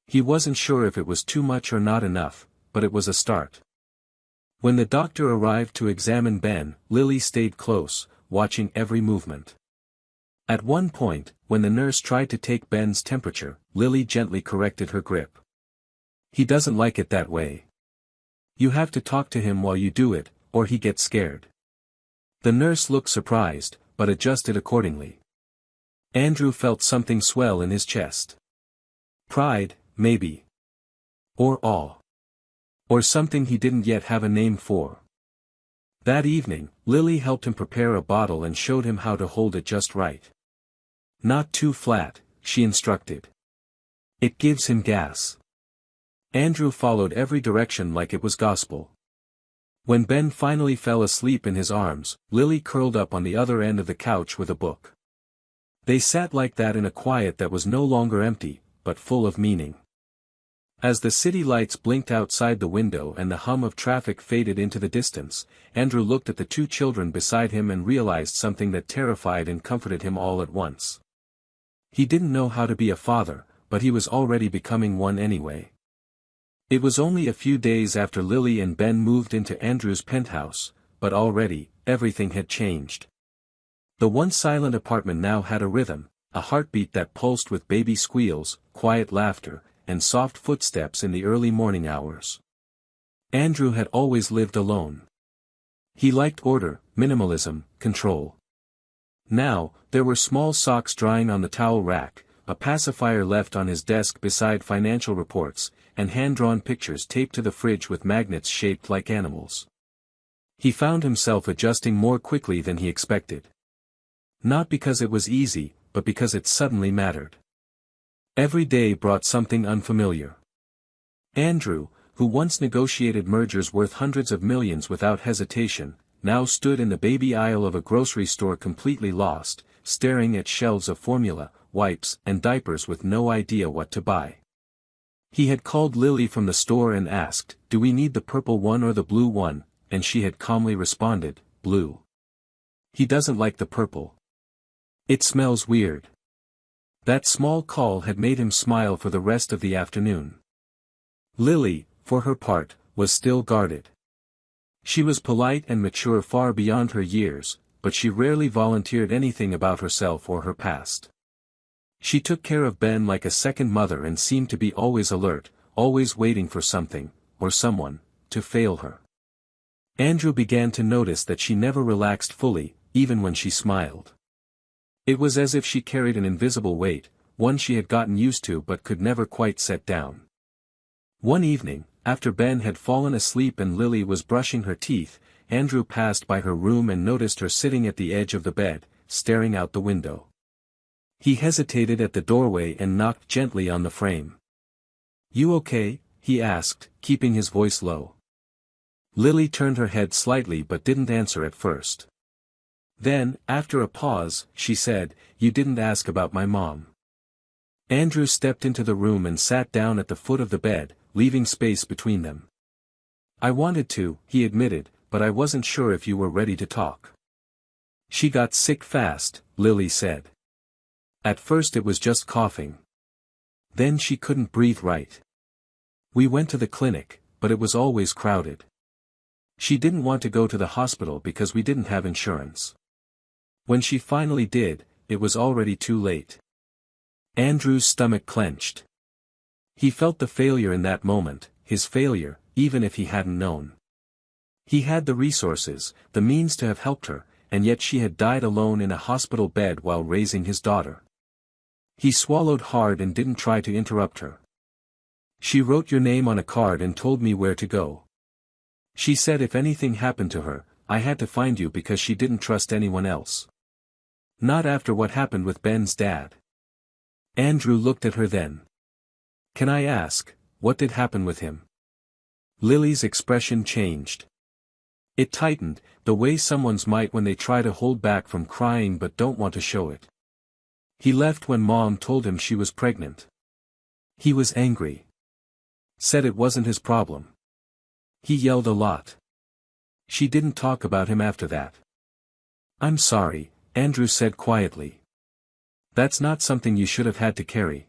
A: He wasn't sure if it was too much or not enough, but it was a start. When the doctor arrived to examine Ben, Lily stayed close, watching every movement. At one point, when the nurse tried to take Ben's temperature, Lily gently corrected her grip. "He doesn't like it that way. You have to talk to him while you do it, or he gets scared." The nurse looked surprised, but adjusted accordingly. Andrew felt something swell in his chest. Pride, maybe. Or awe. Or something he didn't yet have a name for. That evening, Lily helped him prepare a bottle and showed him how to hold it just right. "Not too flat," she instructed. "It gives him gas." Andrew followed every direction like it was gospel. When Ben finally fell asleep in his arms, Lily curled up on the other end of the couch with a book. They sat like that in a quiet that was no longer empty, but full of meaning. As the city lights blinked outside the window and the hum of traffic faded into the distance, Andrew looked at the 2 children beside him and realized something that terrified and comforted him all at once. He didn't know how to be a father, but he was already becoming one anyway. It was only a few days after Lily and Ben moved into Andrew's penthouse, but already, everything had changed. The once silent apartment now had a rhythm, a heartbeat that pulsed with baby squeals, quiet laughter, and soft footsteps in the early morning hours. Andrew had always lived alone. He liked order, minimalism, control. Now, there were small socks drying on the towel rack, a pacifier left on his desk beside financial reports, and hand-drawn pictures taped to the fridge with magnets shaped like animals. He found himself adjusting more quickly than he expected. Not because it was easy, but because it suddenly mattered. Every day brought something unfamiliar. Andrew, who once negotiated mergers worth hundreds of millions without hesitation, now stood in the baby aisle of a grocery store completely lost, staring at shelves of formula, wipes, and diapers with no idea what to buy. He had called Lily from the store and asked, "Do we need the purple one or the blue one?" and she had calmly responded, "Blue." He doesn't like the purple. It smells weird. That small call had made him smile for the rest of the afternoon. Lily, for her part, was still guarded. She was polite and mature far beyond her years, but she rarely volunteered anything about herself or her past. She took care of Ben like a second mother and seemed to be always alert, always waiting for something, or someone, to fail her. Andrew began to notice that she never relaxed fully, even when she smiled. It was as if she carried an invisible weight, one she had gotten used to but could never quite set down. One evening, after Ben had fallen asleep and Lily was brushing her teeth, Andrew passed by her room and noticed her sitting at the edge of the bed, staring out the window. He hesitated at the doorway and knocked gently on the frame. "You okay?" he asked, keeping his voice low. Lily turned her head slightly but didn't answer at first. Then, after a pause, she said, "You didn't ask about my mom." Andrew stepped into the room and sat down at the foot of the bed, leaving space between them. "I wanted to," he admitted, "but I wasn't sure if you were ready to talk." "She got sick fast," Lily said. "At first it was just coughing. Then she couldn't breathe right. We went to the clinic, but it was always crowded. She didn't want to go to the hospital because we didn't have insurance. When she finally did, it was already too late." Andrew's stomach clenched. He felt the failure in that moment, his failure, even if he hadn't known. He had the resources, the means to have helped her, and yet she had died alone in a hospital bed while raising his daughter. He swallowed hard and didn't try to interrupt her. "She wrote your name on a card and told me where to go. She said if anything happened to her, I had to find you because she didn't trust anyone else. Not after what happened with Ben's dad." Andrew looked at her then. "Can I ask, what did happen with him?" Lily's expression changed. It tightened, the way someone's might when they try to hold back from crying but don't want to show it. "He left when Mom told him she was pregnant. He was angry. Said it wasn't his problem. He yelled a lot. She didn't talk about him after that." "I'm sorry," Andrew said quietly. "That's not something you should have had to carry."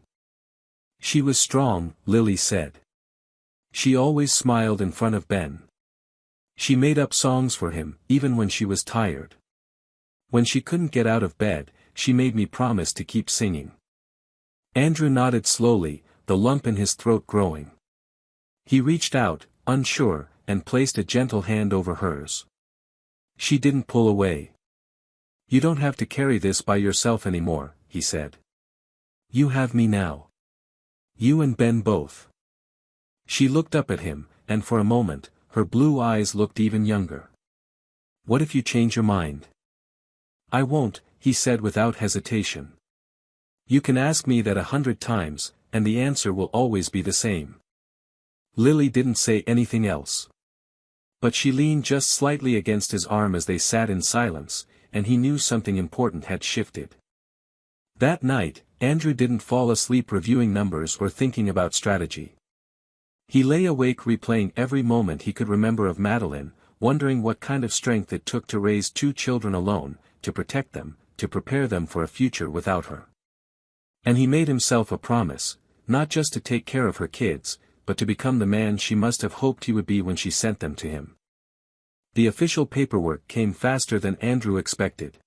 A: "She was strong," Lily said. "She always smiled in front of Ben. She made up songs for him, even when she was tired. When she couldn't get out of bed, she made me promise to keep singing." Andrew nodded slowly, the lump in his throat growing. He reached out, unsure, and placed a gentle hand over hers. She didn't pull away. "You don't have to carry this by yourself anymore," he said. "You have me now. You and Ben both." She looked up at him, and for a moment, her blue eyes looked even younger. "What if you change your mind?" "I won't," he said without hesitation. "You can ask me that 100 times, and the answer will always be the same." Lily didn't say anything else. But she leaned just slightly against his arm as they sat in silence, and he knew something important had shifted. That night, Andrew didn't fall asleep reviewing numbers or thinking about strategy. He lay awake replaying every moment he could remember of Madeline, wondering what kind of strength it took to raise 2 children alone, to protect them, to prepare them for a future without her. And he made himself a promise, not just to take care of her kids, but to become the man she must have hoped he would be when she sent them to him. The official paperwork came faster than Andrew expected.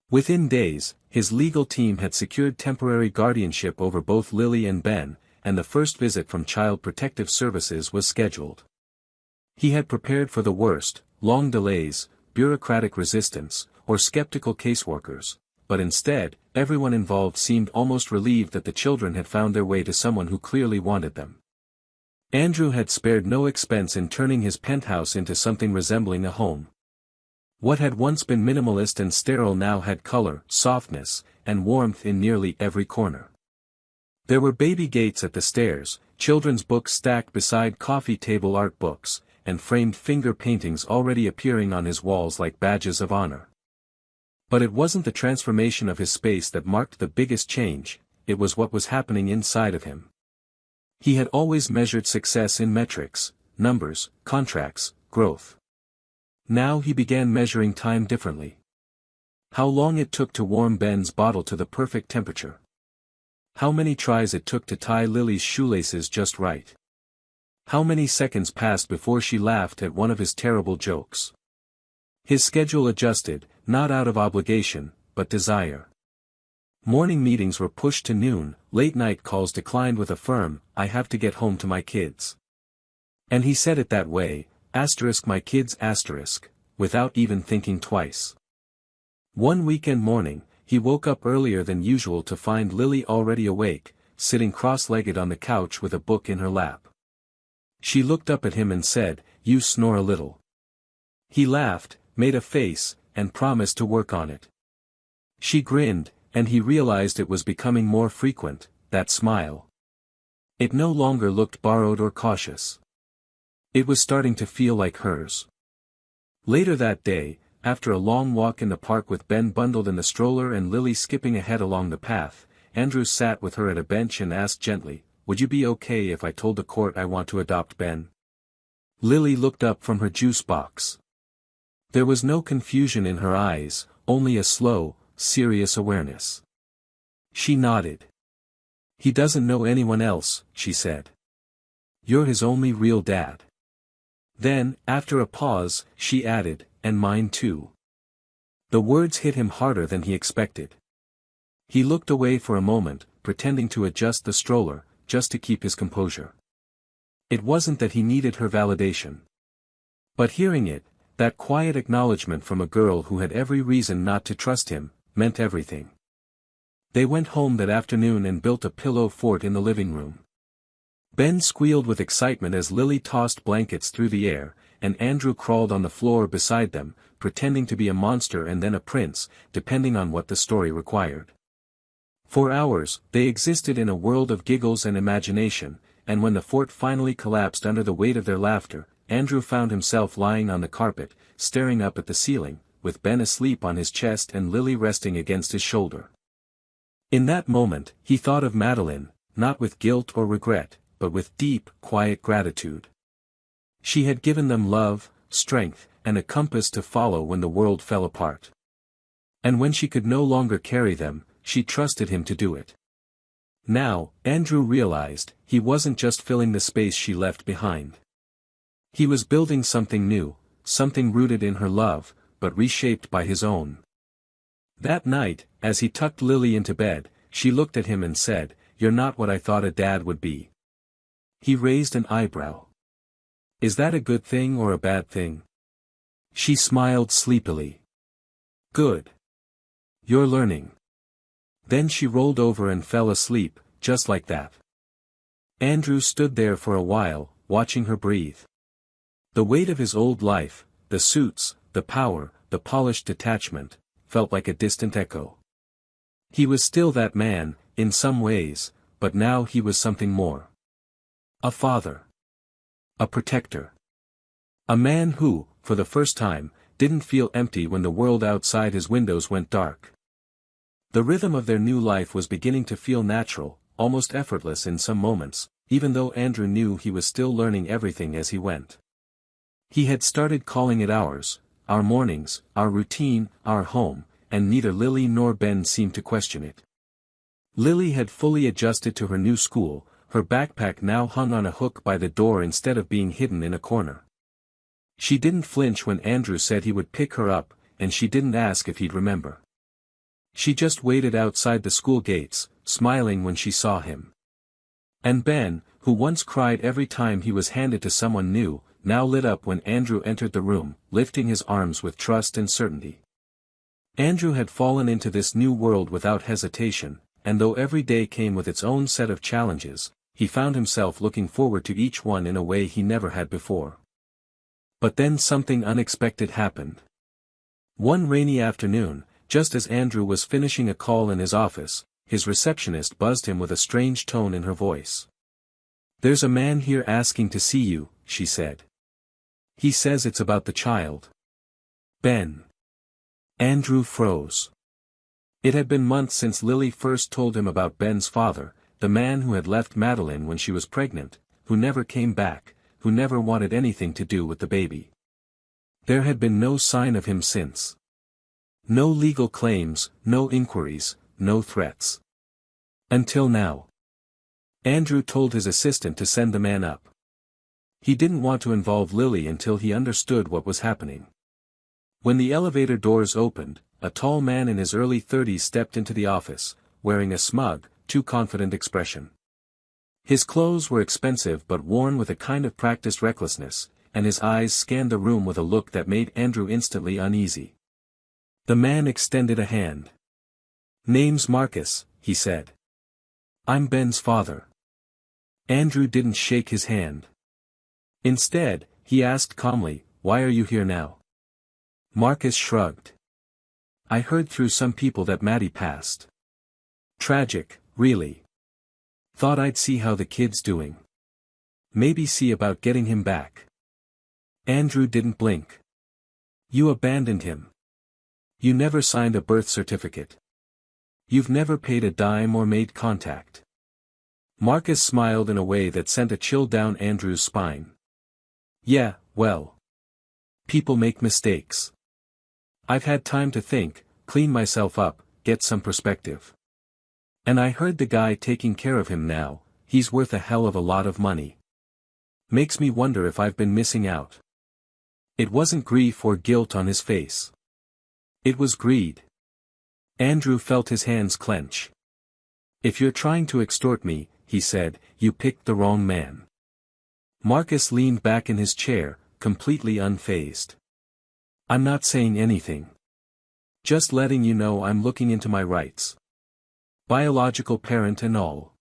A: Within days, his legal team had secured temporary guardianship over both Lily and Ben, and the first visit from Child Protective Services was scheduled. He had prepared for the worst, long delays, bureaucratic resistance, or skeptical caseworkers, but instead, everyone involved seemed almost relieved that the children had found their way to someone who clearly wanted them. Andrew had spared no expense in turning his penthouse into something resembling a home. What had once been minimalist and sterile now had color, softness, and warmth in nearly every corner. There were baby gates at the stairs, children's books stacked beside coffee table art books, and framed finger paintings already appearing on his walls like badges of honor. But it wasn't the transformation of his space that marked the biggest change, it was what was happening inside of him. He had always measured success in metrics, numbers, contracts, growth. Now he began measuring time differently. How long it took to warm Ben's bottle to the perfect temperature. How many tries it took to tie Lily's shoelaces just right. How many seconds passed before she laughed at one of his terrible jokes. His schedule adjusted, not out of obligation, but desire. Morning meetings were pushed to noon, late-night calls declined with a firm, "I have to get home to my kids." And he said it that way, my kids without even thinking twice. One weekend morning, he woke up earlier than usual to find Lily already awake, sitting cross-legged on the couch with a book in her lap. She looked up at him and said, "You snore a little." He laughed, made a face, and promised to work on it. She grinned, and he realized it was becoming more frequent, that smile. It no longer looked borrowed or cautious. It was starting to feel like hers. Later that day, after a long walk in the park with Ben bundled in the stroller and Lily skipping ahead along the path, Andrew sat with her at a bench and asked gently, "Would you be okay if I told the court I want to adopt Ben?" Lily looked up from her juice box. There was no confusion in her eyes, only a slow, serious awareness. She nodded. "He doesn't know anyone else," she said. "You're his only real dad." Then, after a pause, she added, "And mine too." The words hit him harder than he expected. He looked away for a moment, pretending to adjust the stroller, just to keep his composure. It wasn't that he needed her validation. But hearing it, that quiet acknowledgement from a girl who had every reason not to trust him, meant everything. They went home that afternoon and built a pillow fort in the living room. Ben squealed with excitement as Lily tossed blankets through the air, and Andrew crawled on the floor beside them, pretending to be a monster and then a prince, depending on what the story required. For hours, they existed in a world of giggles and imagination, and when the fort finally collapsed under the weight of their laughter, Andrew found himself lying on the carpet, staring up at the ceiling, with Ben asleep on his chest and Lily resting against his shoulder. In that moment, he thought of Madeline, not with guilt or regret, but with deep, quiet gratitude. She had given them love, strength, and a compass to follow when the world fell apart. And when she could no longer carry them, she trusted him to do it. Now, Andrew realized, he wasn't just filling the space she left behind. He was building something new, something rooted in her love, but reshaped by his own. That night, as he tucked Lily into bed, she looked at him and said, "You're not what I thought a dad would be." He raised an eyebrow. "Is that a good thing or a bad thing?" She smiled sleepily. "Good. You're learning." Then she rolled over and fell asleep, just like that. Andrew stood there for a while, watching her breathe. The weight of his old life, the suits, the power, the polished detachment, felt like a distant echo. He was still that man, in some ways, but now he was something more. A father. A protector. A man who, for the first time, didn't feel empty when the world outside his windows went dark. The rhythm of their new life was beginning to feel natural, almost effortless in some moments, even though Andrew knew he was still learning everything as he went. He had started calling it ours, our mornings, our routine, our home, and neither Lily nor Ben seemed to question it. Lily had fully adjusted to her new school, her backpack now hung on a hook by the door instead of being hidden in a corner. She didn't flinch when Andrew said he would pick her up, and she didn't ask if he'd remember. She just waited outside the school gates, smiling when she saw him. And Ben, who once cried every time he was handed to someone new, now lit up when Andrew entered the room, lifting his arms with trust and certainty. Andrew had fallen into this new world without hesitation, and though every day came with its own set of challenges, he found himself looking forward to each one in a way he never had before. But then something unexpected happened. One rainy afternoon, just as Andrew was finishing a call in his office, his receptionist buzzed him with a strange tone in her voice. "There's a man here asking to see you," she said. "He says it's about the child." Ben. Andrew froze. It had been months since Lily first told him about Ben's father, the man who had left Madeline when she was pregnant, who never came back, who never wanted anything to do with the baby. There had been no sign of him since. No legal claims, no inquiries, no threats. Until now. Andrew told his assistant to send the man up. He didn't want to involve Lily until he understood what was happening. When the elevator doors opened, a tall man in his early 30s stepped into the office, wearing a smug, too confident expression. His clothes were expensive but worn with a kind of practiced recklessness, and his eyes scanned the room with a look that made Andrew instantly uneasy. The man extended a hand. "Name's Marcus," he said. "I'm Ben's father." Andrew didn't shake his hand. Instead, he asked calmly, "Why are you here now?" Marcus shrugged. "I heard through some people that Maddie passed. Tragic, really. Thought I'd see how the kid's doing. Maybe see about getting him back." Andrew didn't blink. "You abandoned him. You never signed a birth certificate. You've never paid a dime or made contact." Marcus smiled in a way that sent a chill down Andrew's spine. "Yeah, well. People make mistakes. I've had time to think, clean myself up, get some perspective. And I heard the guy taking care of him now, he's worth a hell of a lot of money. Makes me wonder if I've been missing out." It wasn't grief or guilt on his face. It was greed. Andrew felt his hands clench. "If you're trying to extort me," he said, "you picked the wrong man." Marcus leaned back in his chair, completely unfazed. "I'm not saying anything. Just letting you know I'm looking into my rights. Biological parent and all.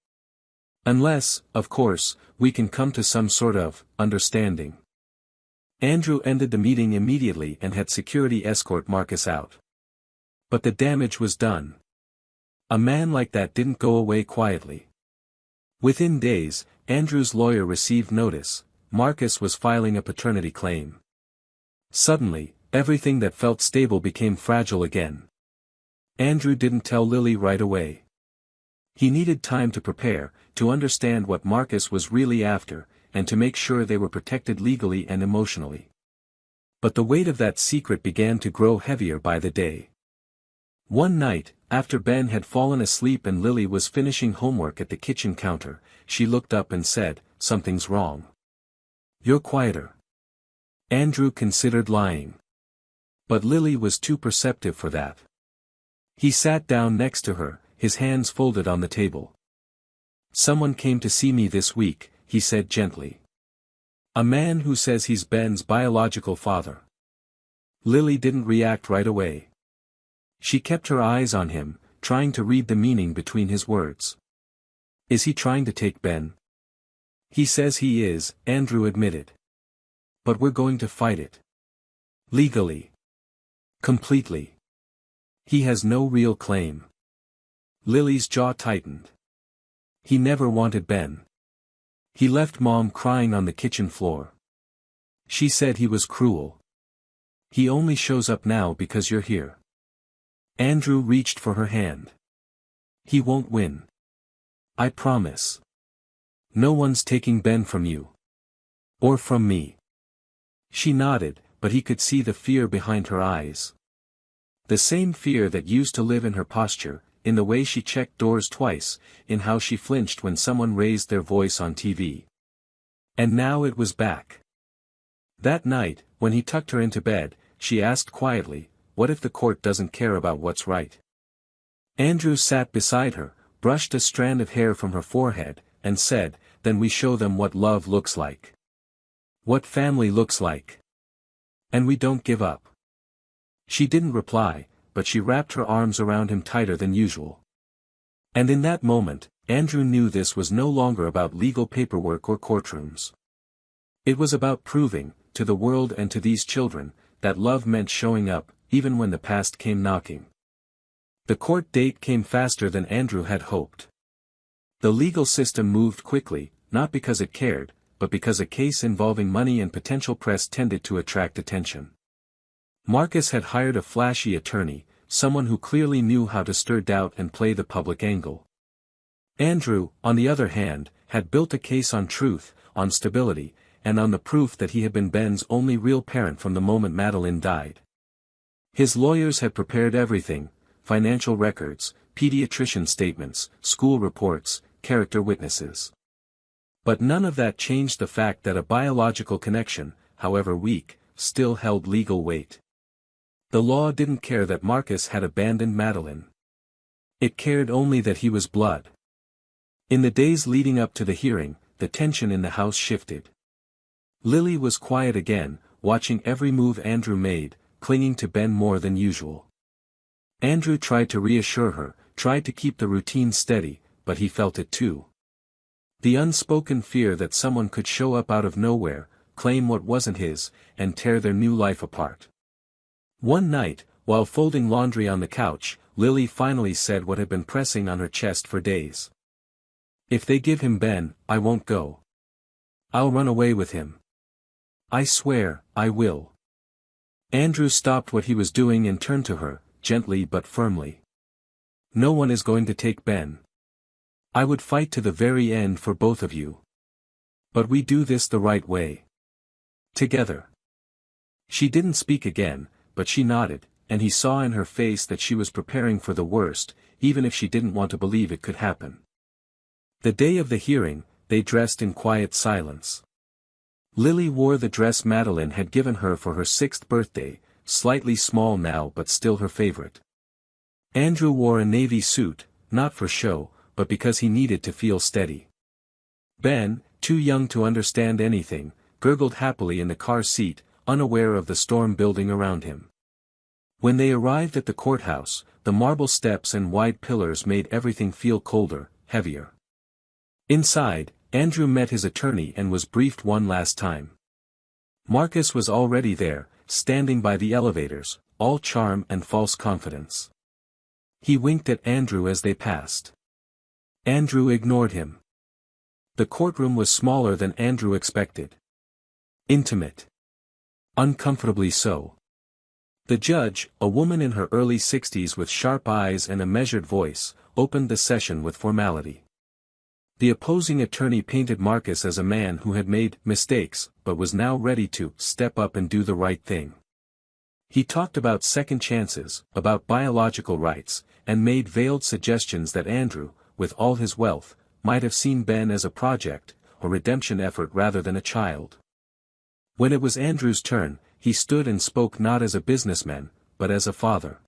A: Unless, of course, we can come to some sort of understanding." Andrew ended the meeting immediately and had security escort Marcus out. But the damage was done. A man like that didn't go away quietly. Within days, Andrew's lawyer received notice, Marcus was filing a paternity claim. Suddenly, everything that felt stable became fragile again. Andrew didn't tell Lily right away. He needed time to prepare, to understand what Marcus was really after, and to make sure they were protected legally and emotionally. But the weight of that secret began to grow heavier by the day. One night, after Ben had fallen asleep and Lily was finishing homework at the kitchen counter, she looked up and said, "Something's wrong. You're quieter." Andrew considered lying. But Lily was too perceptive for that. He sat down next to her, his hands folded on the table. "Someone came to see me this week," he said gently. "A man who says he's Ben's biological father." Lily didn't react right away. She kept her eyes on him, trying to read the meaning between his words. "Is he trying to take Ben?" "He says he is," Andrew admitted. "But we're going to fight it. Legally. Completely. He has no real claim." Lily's jaw tightened. "He never wanted Ben. He left Mom crying on the kitchen floor. She said he was cruel. He only shows up now because you're here." Andrew reached for her hand. "He won't win. I promise. No one's taking Ben from you. Or from me." She nodded, but he could see the fear behind her eyes. The same fear that used to live in her posture, in the way she checked doors twice, in how she flinched when someone raised their voice on TV. And now it was back. That night, when he tucked her into bed, she asked quietly, "What if the court doesn't care about what's right?" Andrew sat beside her, brushed a strand of hair from her forehead, and said, "Then we show them what love looks like. What family looks like. And we don't give up." She didn't reply, but she wrapped her arms around him tighter than usual. And in that moment, Andrew knew this was no longer about legal paperwork or courtrooms. It was about proving, to the world and to these children, that love meant showing up, even when the past came knocking. The court date came faster than Andrew had hoped. The legal system moved quickly, not because it cared, but because a case involving money and potential press tended to attract attention. Marcus had hired a flashy attorney, someone who clearly knew how to stir doubt and play the public angle. Andrew, on the other hand, had built a case on truth, on stability, and on the proof that he had been Ben's only real parent from the moment Madeline died. His lawyers had prepared everything: financial records, pediatrician statements, school reports, character witnesses. But none of that changed the fact that a biological connection, however weak, still held legal weight. The law didn't care that Marcus had abandoned Madeline. It cared only that he was blood. In the days leading up to the hearing, the tension in the house shifted. Lily was quiet again, watching every move Andrew made, clinging to Ben more than usual. Andrew tried to reassure her, tried to keep the routine steady, but he felt it too. The unspoken fear that someone could show up out of nowhere, claim what wasn't his, and tear their new life apart. One night, while folding laundry on the couch, Lily finally said what had been pressing on her chest for days. "If they give him Ben, I won't go. I'll run away with him. I swear, I will." Andrew stopped what he was doing and turned to her, gently but firmly. "No one is going to take Ben. I would fight to the very end for both of you. But we do this the right way. Together." She didn't speak again, but she nodded, and he saw in her face that she was preparing for the worst, even if she didn't want to believe it could happen. The day of the hearing, they dressed in quiet silence. Lily wore the dress Madeline had given her for her 6th birthday, slightly small now but still her favorite. Andrew wore a navy suit, not for show, but because he needed to feel steady. Ben, too young to understand anything, gurgled happily in the car seat, unaware of the storm building around him. When they arrived at the courthouse, the marble steps and wide pillars made everything feel colder, heavier. Inside, Andrew met his attorney and was briefed one last time. Marcus was already there, standing by the elevators, all charm and false confidence. He winked at Andrew as they passed. Andrew ignored him. The courtroom was smaller than Andrew expected. Intimate. Uncomfortably so. The judge, a woman in her early 60s with sharp eyes and a measured voice, opened the session with formality. The opposing attorney painted Marcus as a man who had made mistakes, but was now ready to step up and do the right thing. He talked about second chances, about biological rights, and made veiled suggestions that Andrew, with all his wealth, might have seen Ben as a project, a redemption effort rather than a child. When it was Andrew's turn, he stood and spoke not as a businessman, but as a father.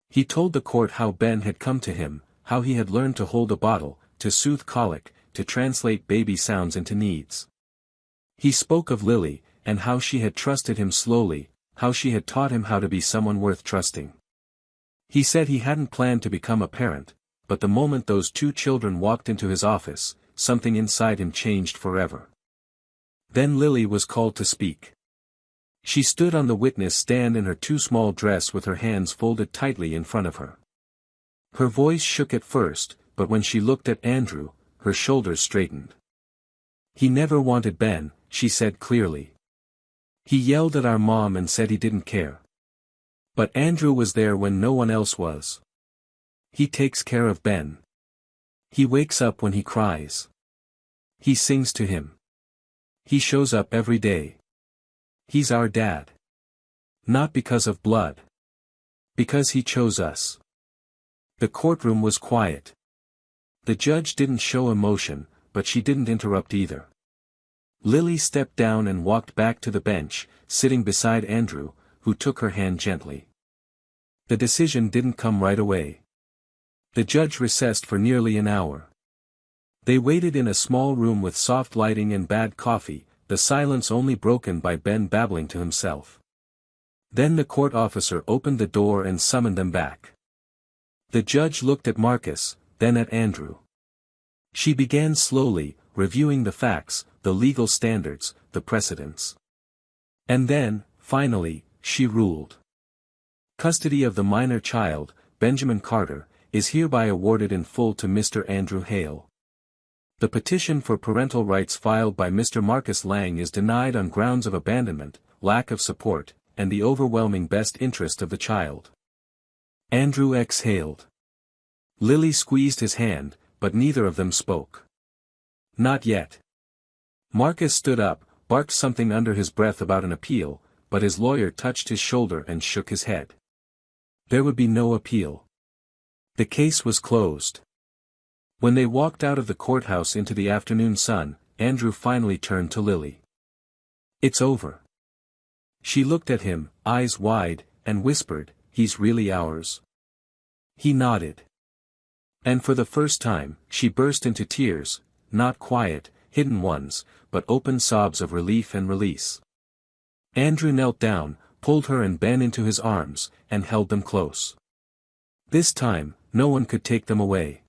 A: He told the court how Ben had come to him, how he had learned to hold a bottle, to soothe colic, to translate baby sounds into needs. He spoke of Lily, and how she had trusted him slowly, how she had taught him how to be someone worth trusting. He said he hadn't planned to become a parent, but the moment those 2 children walked into his office, something inside him changed forever. Then Lily was called to speak. She stood on the witness stand in her too small dress with her hands folded tightly in front of her. Her voice shook at first, but when she looked at Andrew, her shoulders straightened. "He never wanted Ben," she said clearly. "He yelled at our mom and said he didn't care. But Andrew was there when no one else was. He takes care of Ben. He wakes up when he cries. He sings to him. He shows up every day. He's our dad. Not because of blood. Because he chose us." The courtroom was quiet. The judge didn't show emotion, but she didn't interrupt either. Lily stepped down and walked back to the bench, sitting beside Andrew, who took her hand gently. The decision didn't come right away. The judge recessed for nearly an hour. They waited in a small room with soft lighting and bad coffee, the silence only broken by Ben babbling to himself. Then the court officer opened the door and summoned them back. The judge looked at Marcus, then at Andrew. She began slowly, reviewing the facts, the legal standards, the precedents. And then, finally, she ruled. Custody of the minor child, Benjamin Carter, is hereby awarded in full to Mr. Andrew Hale. The petition for parental rights filed by Mr. Marcus Lang is denied on grounds of abandonment, lack of support, and the overwhelming best interest of the child. Andrew exhaled. Lily squeezed his hand, but neither of them spoke. Not yet. Marcus stood up, barked something under his breath about an appeal, but his lawyer touched his shoulder and shook his head. There would be no appeal. The case was closed. When they walked out of the courthouse into the afternoon sun, Andrew finally turned to Lily. "It's over." She looked at him, eyes wide, and whispered, "He's really ours?" He nodded. And for the first time, she burst into tears, not quiet, hidden ones, but open sobs of relief and release. Andrew knelt down, pulled her and Ben into his arms, and held them close. This time, no one could take them away.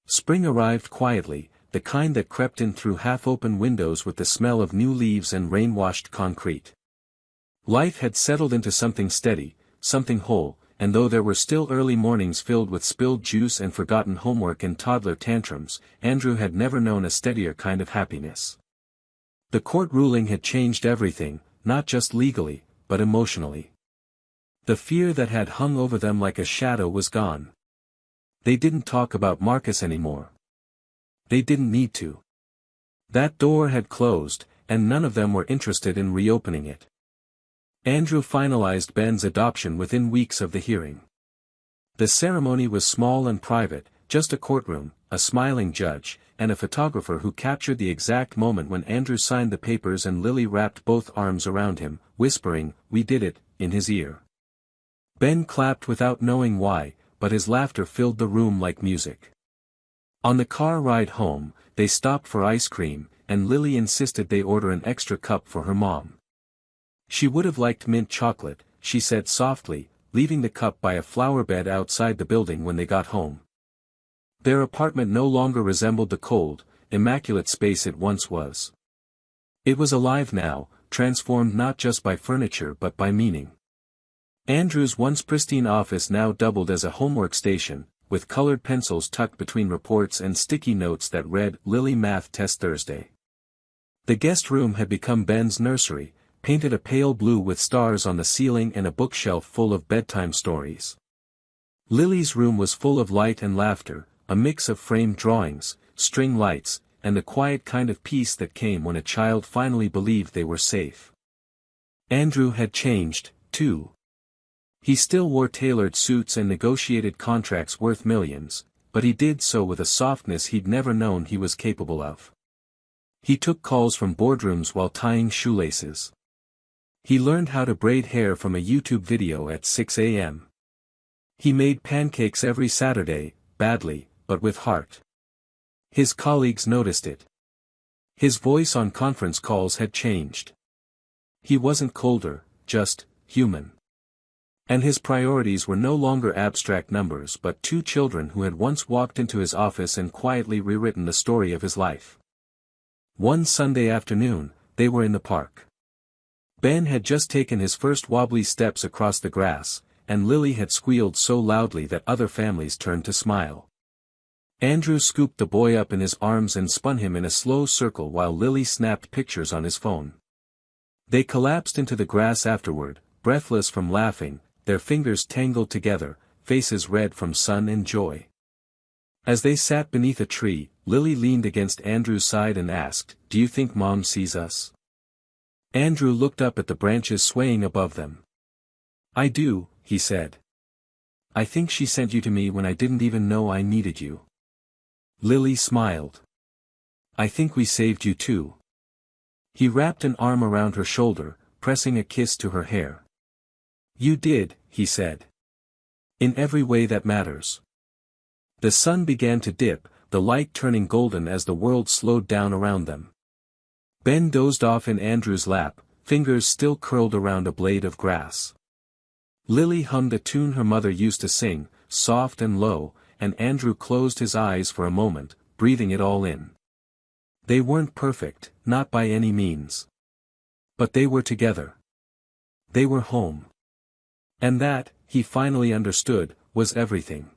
A: Spring arrived quietly, the kind that crept in through half-open windows with the smell of new leaves and rain-washed concrete. Life had settled into something steady, something whole, and though there were still early mornings filled with spilled juice and forgotten homework and toddler tantrums, Andrew had never known a steadier kind of happiness. The court ruling had changed everything, not just legally, but emotionally. The fear that had hung over them like a shadow was gone. They didn't talk about Marcus anymore. They didn't need to. That door had closed, and none of them were interested in reopening it. Andrew finalized Ben's adoption within weeks of the hearing. The ceremony was small and private, just a courtroom, a smiling judge, and a photographer who captured the exact moment when Andrew signed the papers and Lily wrapped both arms around him, whispering, "We did it," in his ear. Ben clapped without knowing why, but his laughter filled the room like music. On the car ride home, they stopped for ice cream, and Lily insisted they order an extra cup for her mom. She would have liked mint chocolate, she said softly, leaving the cup by a flower bed outside the building when they got home. Their apartment no longer resembled the cold, immaculate space it once was. It was alive now, transformed not just by furniture but by meaning. Andrew's once pristine office now doubled as a homework station, with colored pencils tucked between reports and sticky notes that read, "Lily Math Test Thursday." The guest room had become Ben's nursery, painted a pale blue with stars on the ceiling and a bookshelf full of bedtime stories. Lily's room was full of light and laughter, a mix of framed drawings, string lights, and the quiet kind of peace that came when a child finally believed they were safe. Andrew had changed, too. He still wore tailored suits and negotiated contracts worth millions, but he did so with a softness he'd never known he was capable of. He took calls from boardrooms while tying shoelaces. He learned how to braid hair from a YouTube video at 6 a.m. He made pancakes every Saturday, badly, but with heart. His colleagues noticed it. His voice on conference calls had changed. He wasn't colder, just human. And his priorities were no longer abstract numbers but two children who had once walked into his office and quietly rewritten the story of his life. One Sunday afternoon, they were in the park. Ben had just taken his first wobbly steps across the grass, and Lily had squealed so loudly that other families turned to smile. Andrew scooped the boy up in his arms and spun him in a slow circle while Lily snapped pictures on his phone. They collapsed into the grass afterward, breathless from laughing, their fingers tangled together, faces red from sun and joy. As they sat beneath a tree, Lily leaned against Andrew's side and asked, "Do you think Mom sees us?" Andrew looked up at the branches swaying above them. "I do," he said. "I think she sent you to me when I didn't even know I needed you." Lily smiled. "I think we saved you too." He wrapped an arm around her shoulder, pressing a kiss to her hair. "You did," he said. "In every way that matters." The sun began to dip, the light turning golden as the world slowed down around them. Ben dozed off in Andrew's lap, fingers still curled around a blade of grass. Lily hummed a tune her mother used to sing, soft and low, and Andrew closed his eyes for a moment, breathing it all in. They weren't perfect, not by any means. But they were together. They were home. And that, he finally understood, was everything.